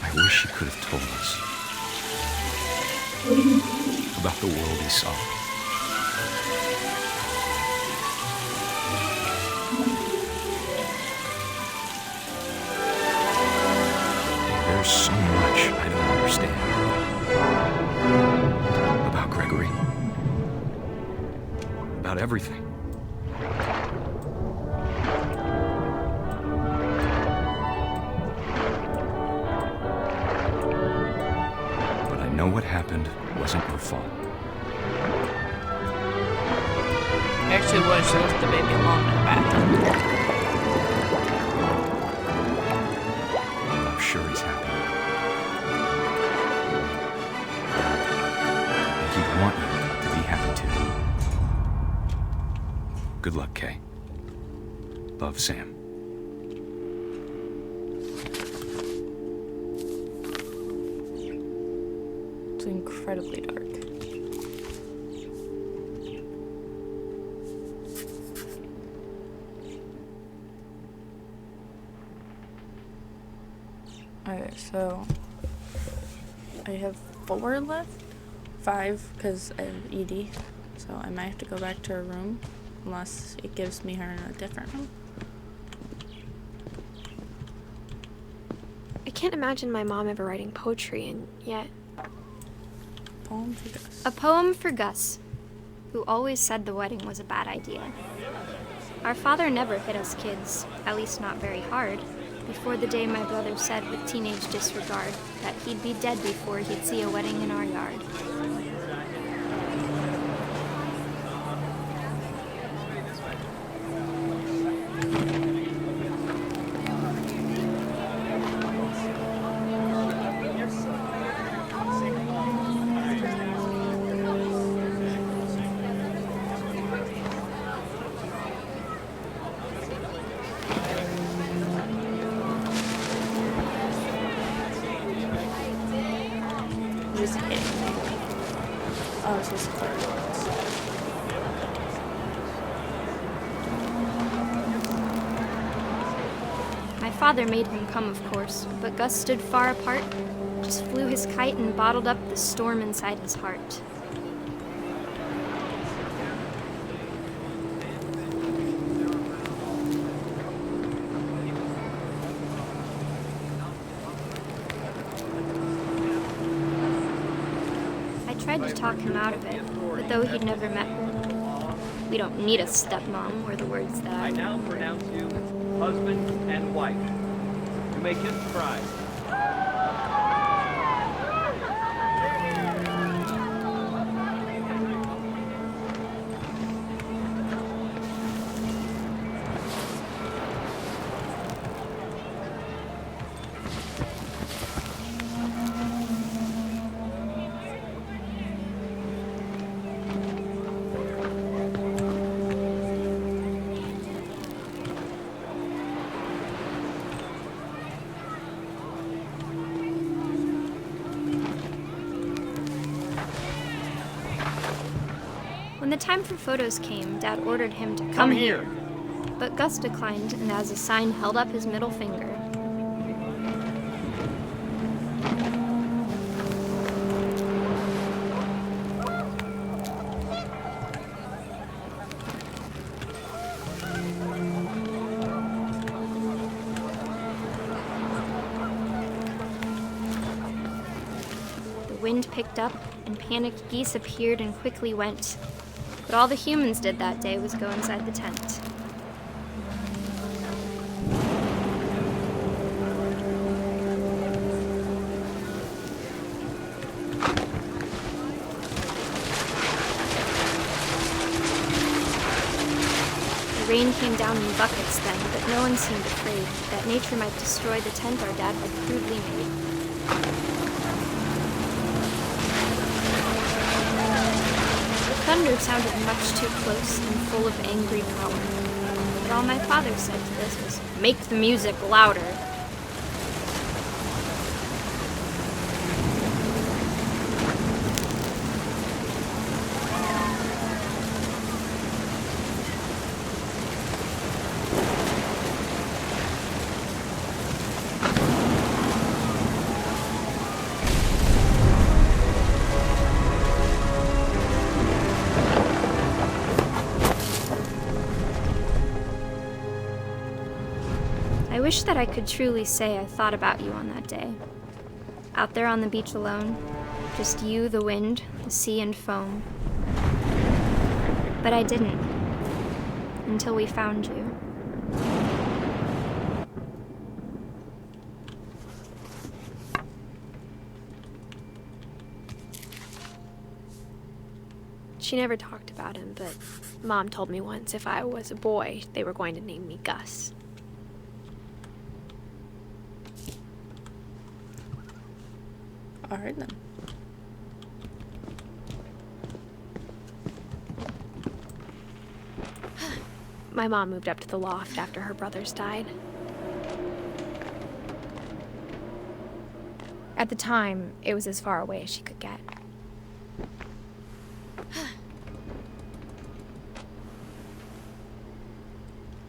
I wish he could have told us about the world he saw. There's so much I don't understand about Gregory, about everything. Know what happened wasn't your fault. Actually, what if she left the baby alone in the bathroom? I'm sure he's happy. And he'd want you to be happy too. Good luck, Kay. Love, Sam. It's incredibly dark. Okay, so I have 4 left. 5 because I have ED. So I might have to go back to her room unless it gives me her in a different room. I can't imagine my mom ever writing poetry, and yet... Poem for Gus. A poem for Gus, who always said the wedding was a bad idea. Our father never hit us kids, at least not very hard, before the day my brother said with teenage disregard that he'd be dead before he'd see a wedding in our yard. Oh, it's just clear ones. My father made him come, of course, but Gus stood far apart, just flew his kite and bottled up the storm inside his heart. I tried to talk him out of it, but though he'd never met her, "We don't need a stepmom," were the words that I now pronounce you husband and wife. You may kiss the bride. When the time for photos came, Dad ordered him to come here. But Gus declined and as a sign held up his middle finger. The wind picked up and panicked geese appeared and quickly went. But all the humans did that day was go inside the tent. The rain came down in buckets then, but no one seemed afraid that nature might destroy the tent our dad had crudely made. Thunder sounded much too close and full of angry power. But all my father said to this was, "Make the music louder." I wish that I could truly say I thought about you on that day. Out there on the beach alone, just you, the wind, the sea, and foam. But I didn't, until we found you. She never talked about him, but Mom told me once if I was a boy, they were going to name me Gus. All right then. My mom moved up to the loft after her brothers died. At the time, it was as far away as she could get.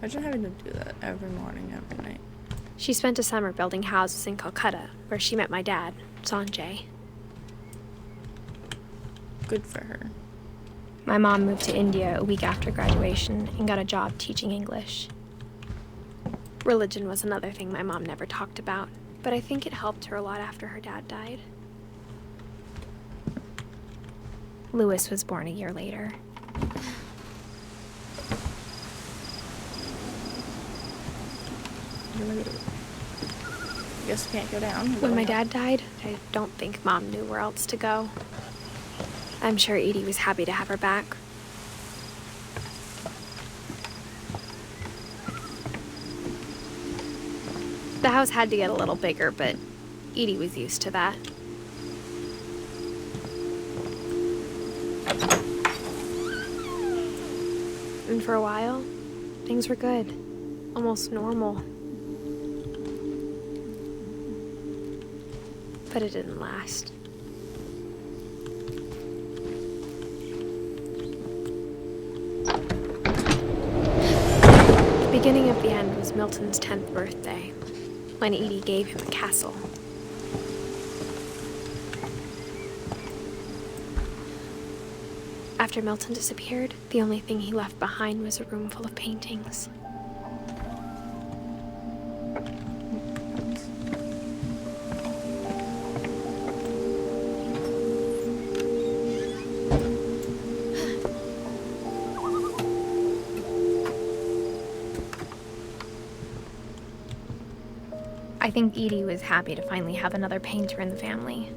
Imagine having to do that every morning, every night. She spent a summer building houses in Calcutta, where she met my dad, Sanjay. Good for her. My mom moved to India a week after graduation and got a job teaching English. Religion was another thing my mom never talked about, but I think it helped her a lot after her dad died. Louis was born a year later. I guess we can't go down. When my dad died, I don't think Mom knew where else to go. I'm sure Edie was happy to have her back. The house had to get a little bigger, but Edie was used to that. And for a while, things were good. Almost normal. But it didn't last. beginning of the end was Milton's 10th birthday, when Edie gave him a castle. After Milton disappeared, the only thing he left behind was a room full of paintings. I think Edie was happy to finally have another painter in the family.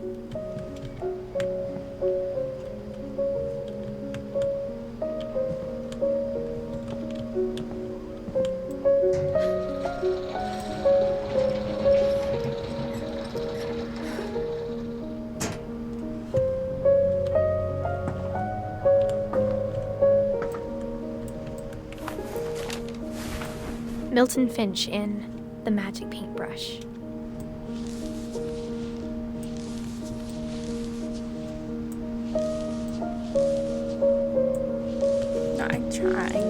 Milton Finch in The Magic Paintbrush. I'm trying.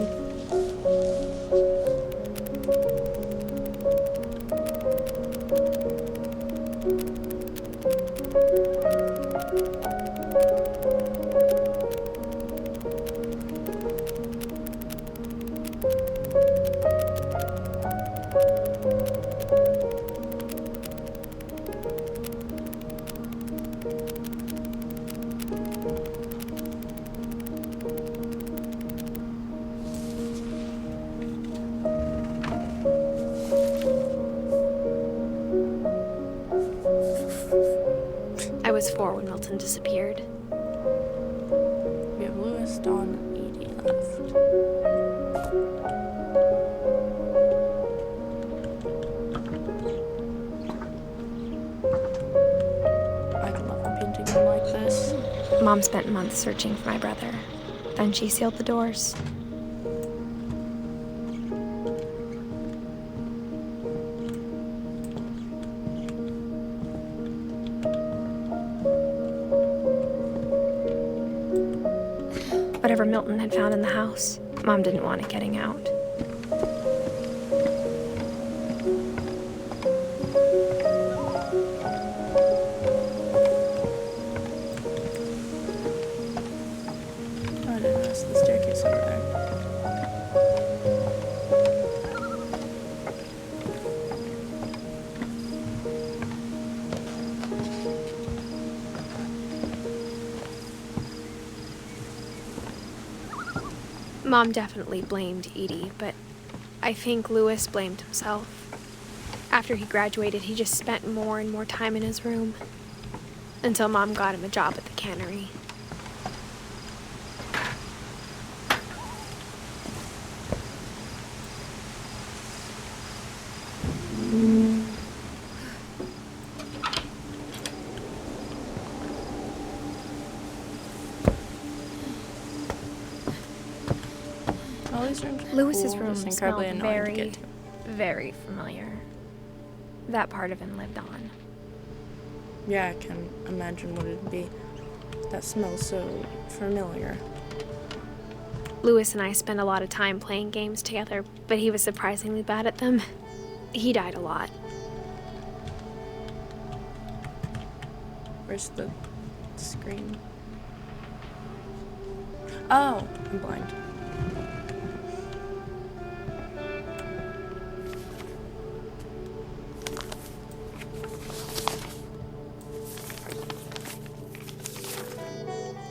I was 4 when Milton disappeared. We have Lewis, Dawn, and Edie left. I'd love a painting one like this. Mom spent months searching for my brother. Then she sealed the doors. Whatever Milton had found in the house, Mom didn't want it getting out. Oh, I didn't notice the staircase over there. Mom definitely blamed Edie, but I think Lewis blamed himself. After he graduated, he just spent more and more time in his room, until Mom got him a job at the cannery. All these rooms are Lewis's cool, room just smelled incredibly annoying to very, get to. very familiar. That part of him lived on. Yeah, I can imagine what it'd be. That smells so familiar. Lewis and I spent a lot of time playing games together, but he was surprisingly bad at them. He died a lot. Where's the screen? Oh, I'm blind.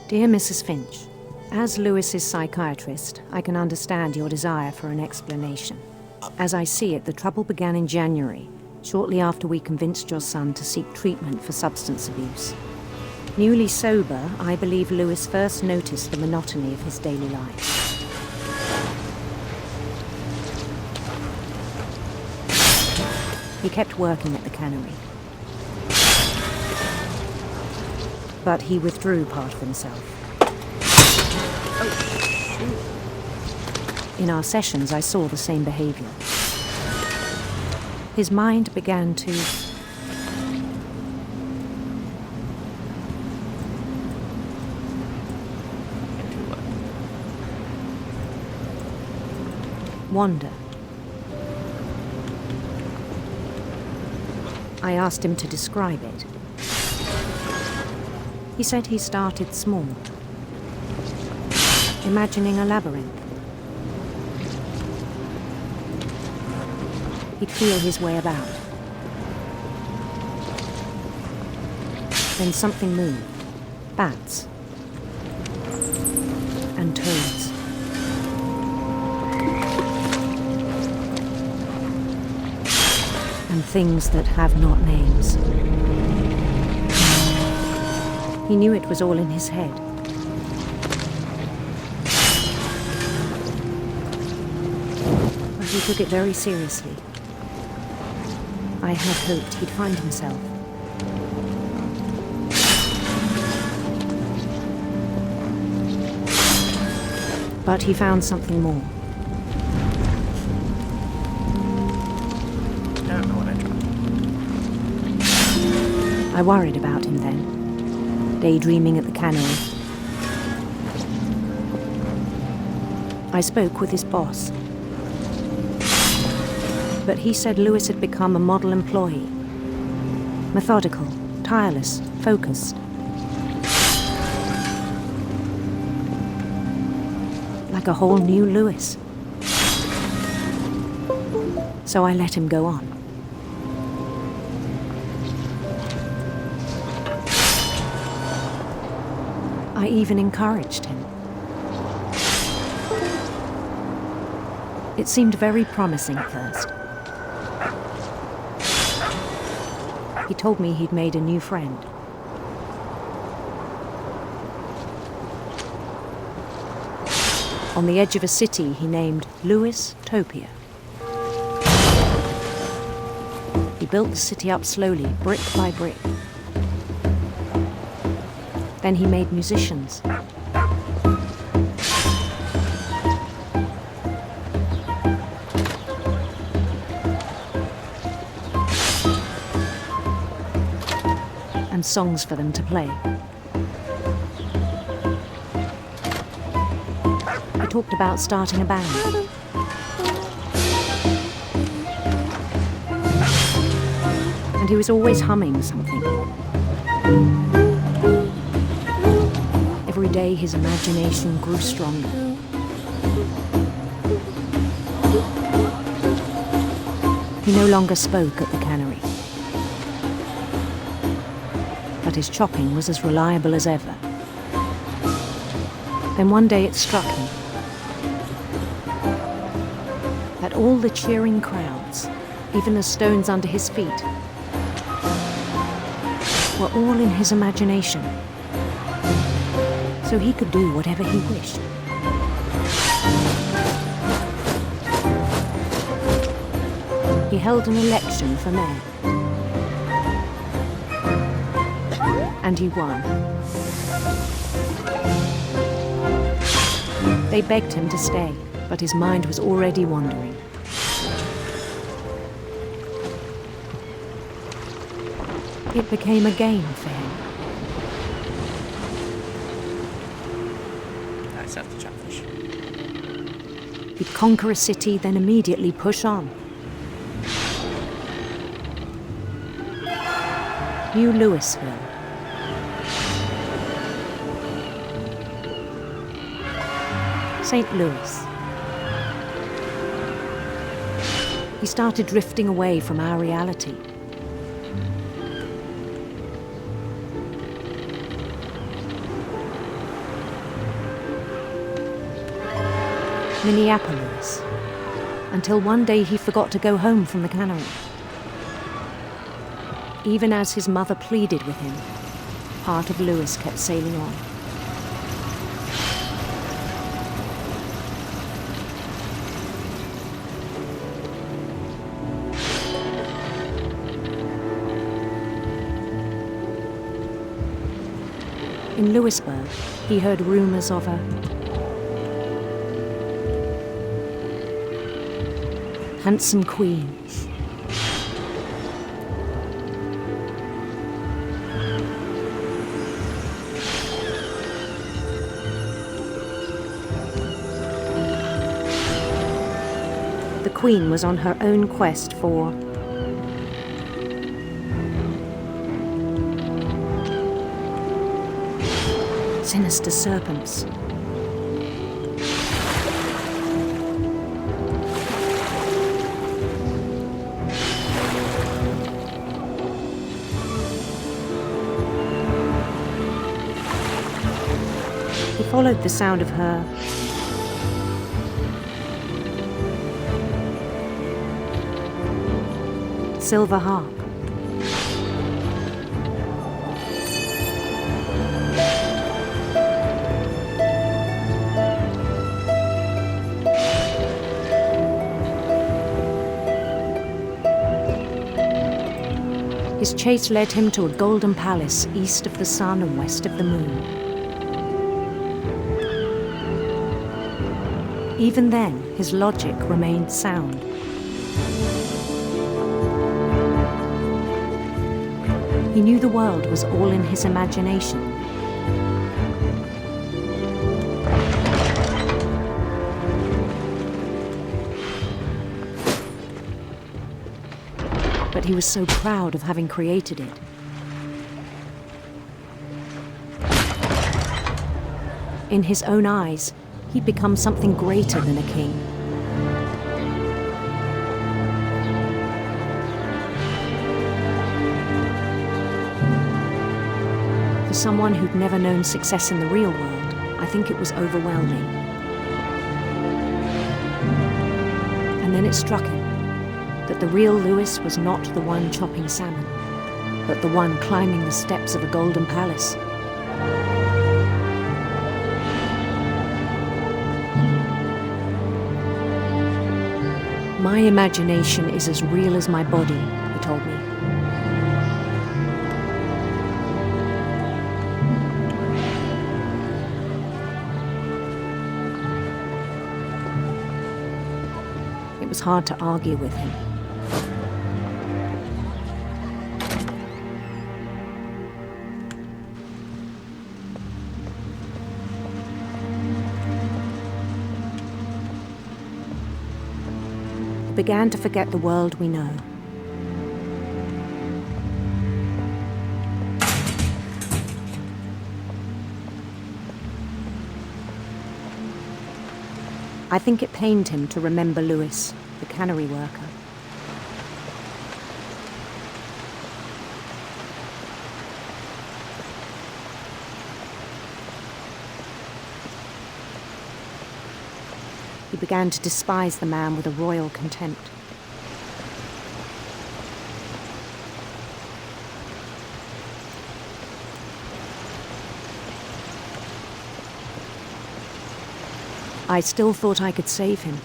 Dear Mrs. Finch, as Lewis's psychiatrist, I can understand your desire for an explanation. As I see it, the trouble began in January, shortly after we convinced your son to seek treatment for substance abuse. Newly sober, I believe Lewis first noticed the monotony of his daily life. He kept working at the cannery. But he withdrew part of himself. In our sessions, I saw the same behavior. His mind began to wander. I asked him to describe it. He said he started small, imagining a labyrinth. He'd feel his way about. Then something moved. Bats. And toads. And things that have not names. He knew it was all in his head. But he took it very seriously. I had hoped he'd find himself. But he found something more. I worried about him then, daydreaming at the cannery. I spoke with his boss. But he said Lewis had become a model employee. Methodical, tireless, focused. Like a whole new Lewis. So I let him go on. I even encouraged him. It seemed very promising at first. He told me he'd made a new friend. On the edge of a city he named Lewis Topia. He built the city up slowly, brick by brick. Then he made musicians. And songs for them to play. I talked about starting a band. And he was always humming something. Every day his imagination grew stronger. He no longer spoke at the cannery. But his chopping was as reliable as ever. Then one day it struck him that all the cheering crowds, even the stones under his feet, were all in his imagination. So he could do whatever he wished. He held an election for mayor. And he won. They begged him to stay, but his mind was already wandering. It became a game for him. Nice up the chopfish. He'd conquer a city, then immediately push on. New Louisville. St. Louis. He started drifting away from our reality. Minneapolis, until one day he forgot to go home from the cannery. Even as his mother pleaded with him, part of Lewis kept sailing on. In Louisburg, he heard rumors of a handsome queen. The queen was on her own quest for Sinister serpents. He followed the sound of her silver harp. His chase led him to a golden palace east of the sun and west of the moon. Even then, his logic remained sound. He knew the world was all in his imagination. But he was so proud of having created it. In his own eyes, he'd become something greater than a king. For someone who'd never known success in the real world, I think it was overwhelming. And then it struck him that the real Lewis was not the one chopping salmon, but the one climbing the steps of a golden palace. My imagination is as real as my body, he told me. It was hard to argue with him. Began to forget the world we know. I think it pained him to remember Lewis, the cannery worker. He began to despise the man with a royal contempt. I still thought I could save him.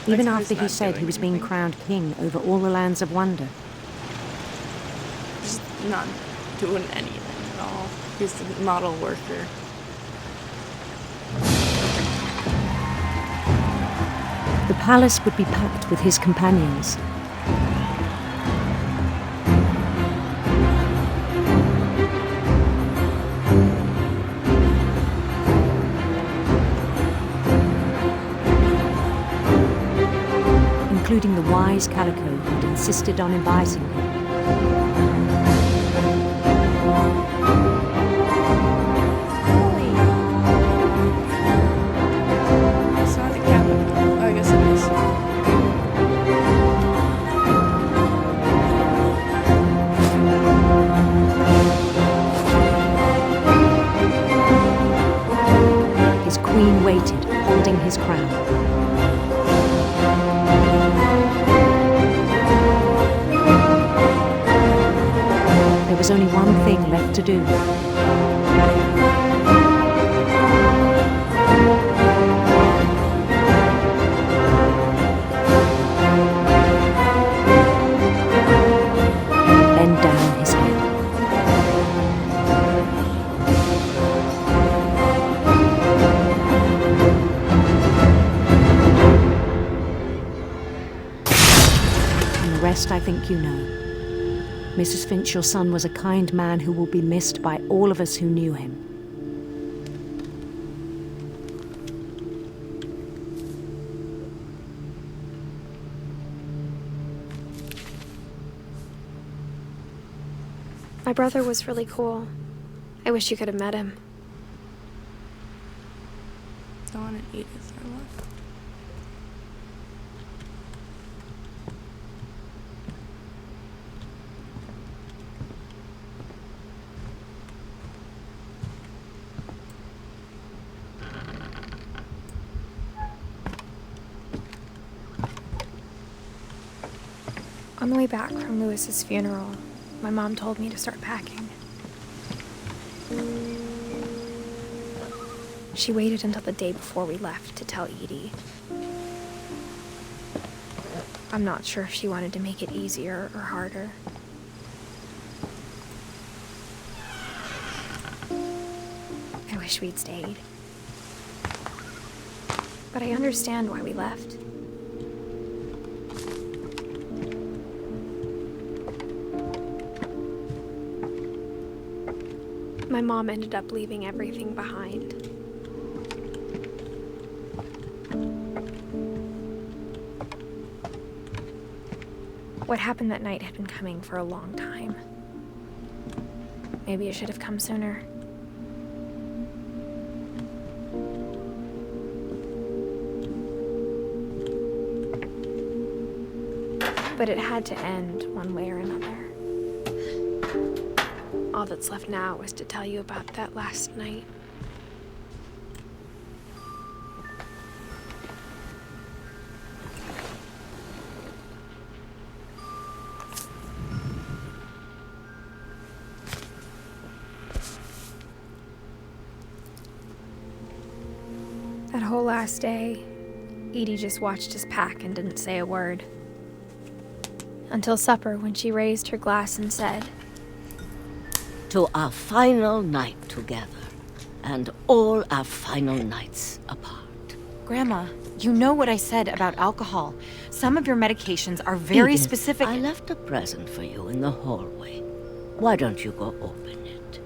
Even after he said he was being crowned king over all the lands of wonder. Just not doing anything at all. He's the model worker. The palace would be packed with his companions. Including the wise Calico who'd insisted on advising him. It's not the capital. Oh, I guess it is. His queen waited, holding his crown. There was only one thing left to do. Bend down his head. And the rest I think you know. Mrs. Finch, your son was a kind man who will be missed by all of us who knew him. My brother was really cool. I wish you could have met him. Dawn and Edith are left. On the way back from Lewis's funeral, my mom told me to start packing. She waited until the day before we left to tell Edie. I'm not sure if she wanted to make it easier or harder. I wish we'd stayed. But I understand why we left. My mom ended up leaving everything behind. What happened that night had been coming for a long time. Maybe it should have come sooner. But it had to end one way or another. All that's left now is to tell you about that last night. That whole last day, Edie just watched us pack and didn't say a word. Until supper, when she raised her glass and said, "To our final night together, and all our final nights apart." Grandma, you know what I said about alcohol. Some of your medications are very Edith, specific. I left a present for you in the hallway. Why don't you go open it?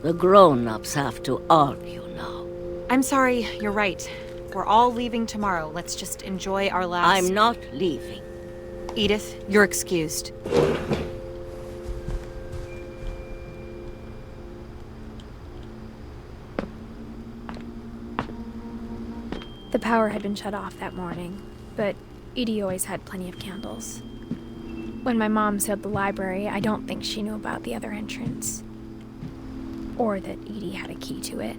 The grown-ups have to argue now. I'm sorry, you're right. We're all leaving tomorrow. Let's just enjoy our last... I'm not leaving. Edith, you're excused. The power had been shut off that morning, but Edie always had plenty of candles. When my mom sealed the library, I don't think she knew about the other entrance. Or that Edie had a key to it.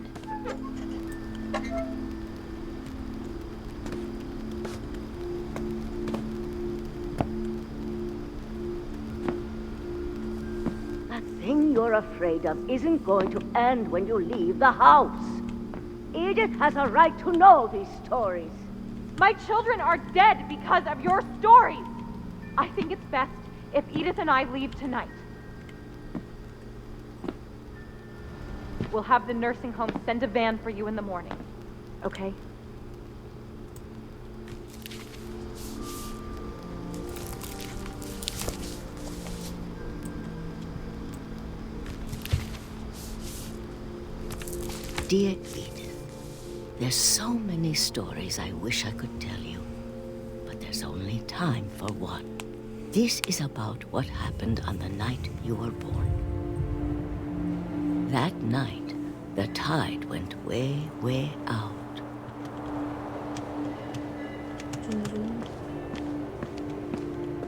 That thing you're afraid of isn't going to end when you leave the house. Edith has a right to know these stories. My children are dead because of your stories. I think it's best if Edith and I leave tonight. We'll have the nursing home send a van for you in the morning, okay? Dear Edith, there's so many stories I wish I could tell you, but there's only time for one. This is about what happened on the night you were born. That night, the tide went way, way out.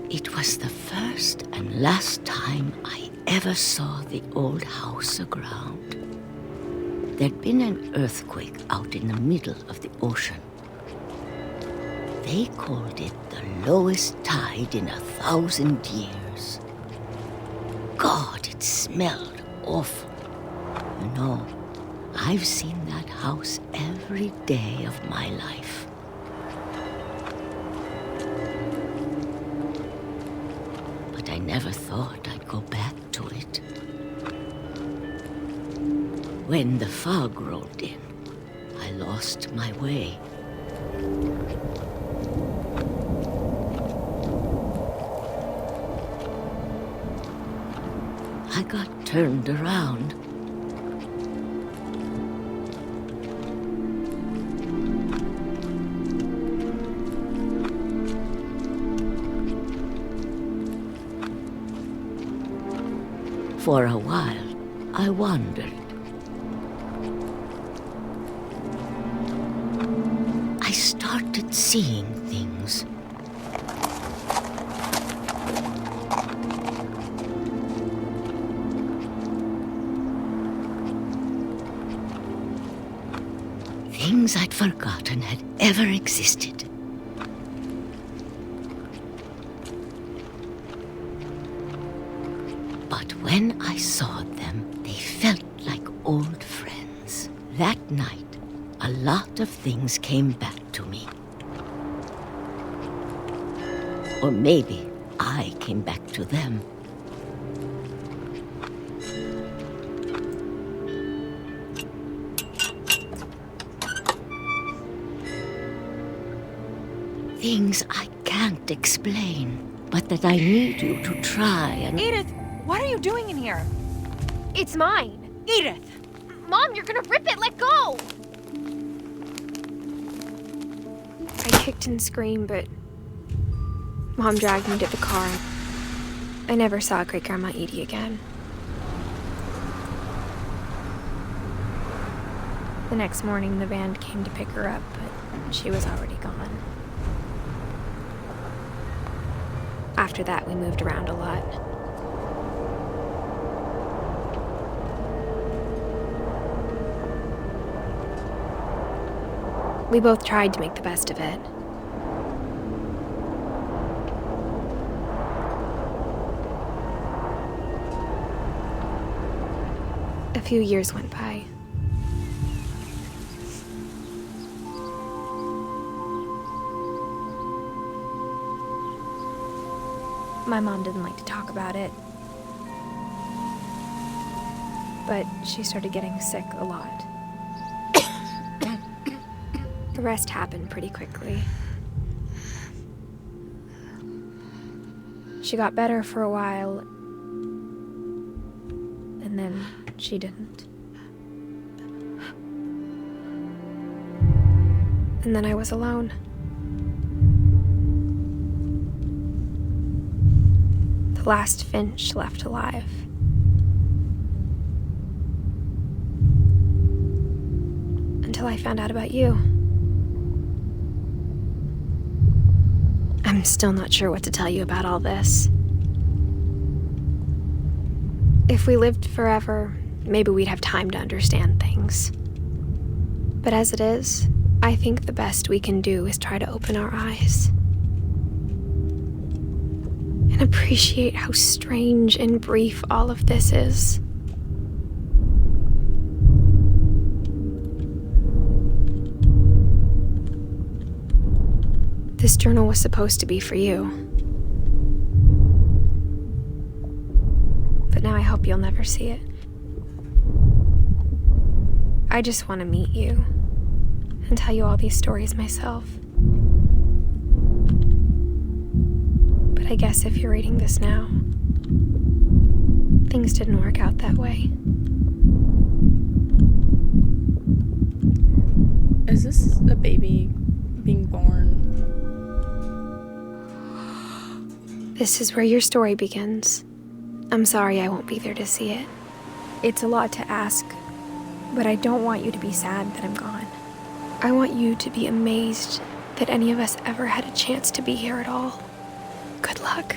It was the first and last time I ever saw the old house aground. There'd been an earthquake out in the middle of the ocean. They called it the lowest tide in 1,000 years. God, it smelled awful. You know, I've seen that house every day of my life. But I never thought I'd go back to it. When the fog rolled in, I lost my way. I got turned around. For a while, I wondered. I started seeing things. Things I'd forgotten had ever existed. But when I saw them, they felt like old friends. That night, a lot of things came back to me. Or maybe I came back to them. Things I can't explain, but that I need you to try and... Edith, what are you doing in here? It's mine. Edith! Mom, you're gonna rip it! Let go! I kicked and screamed, but Mom dragged me to the car. I never saw Great-Grandma Edie again. The next morning, the van came to pick her up, but she was already gone. After that, we moved around a lot. We both tried to make the best of it. A few years went by. My mom didn't like to talk about it, but she started getting sick a lot. The rest happened pretty quickly. She got better for a while, and then she didn't. And then I was alone. The last Finch left alive. Until I found out about you. I'm still not sure what to tell you about all this. If we lived forever, maybe we'd have time to understand things. But as it is, I think the best we can do is try to open our eyes. And appreciate how strange and brief all of this is. This journal was supposed to be for you. But now I hope you'll never see it. I just want to meet you and tell you all these stories myself. But I guess if you're reading this now, things didn't work out that way. Is this a baby being born? This is where your story begins. I'm sorry I won't be there to see it. It's a lot to ask, but I don't want you to be sad that I'm gone. I want you to be amazed that any of us ever had a chance to be here at all. Good luck.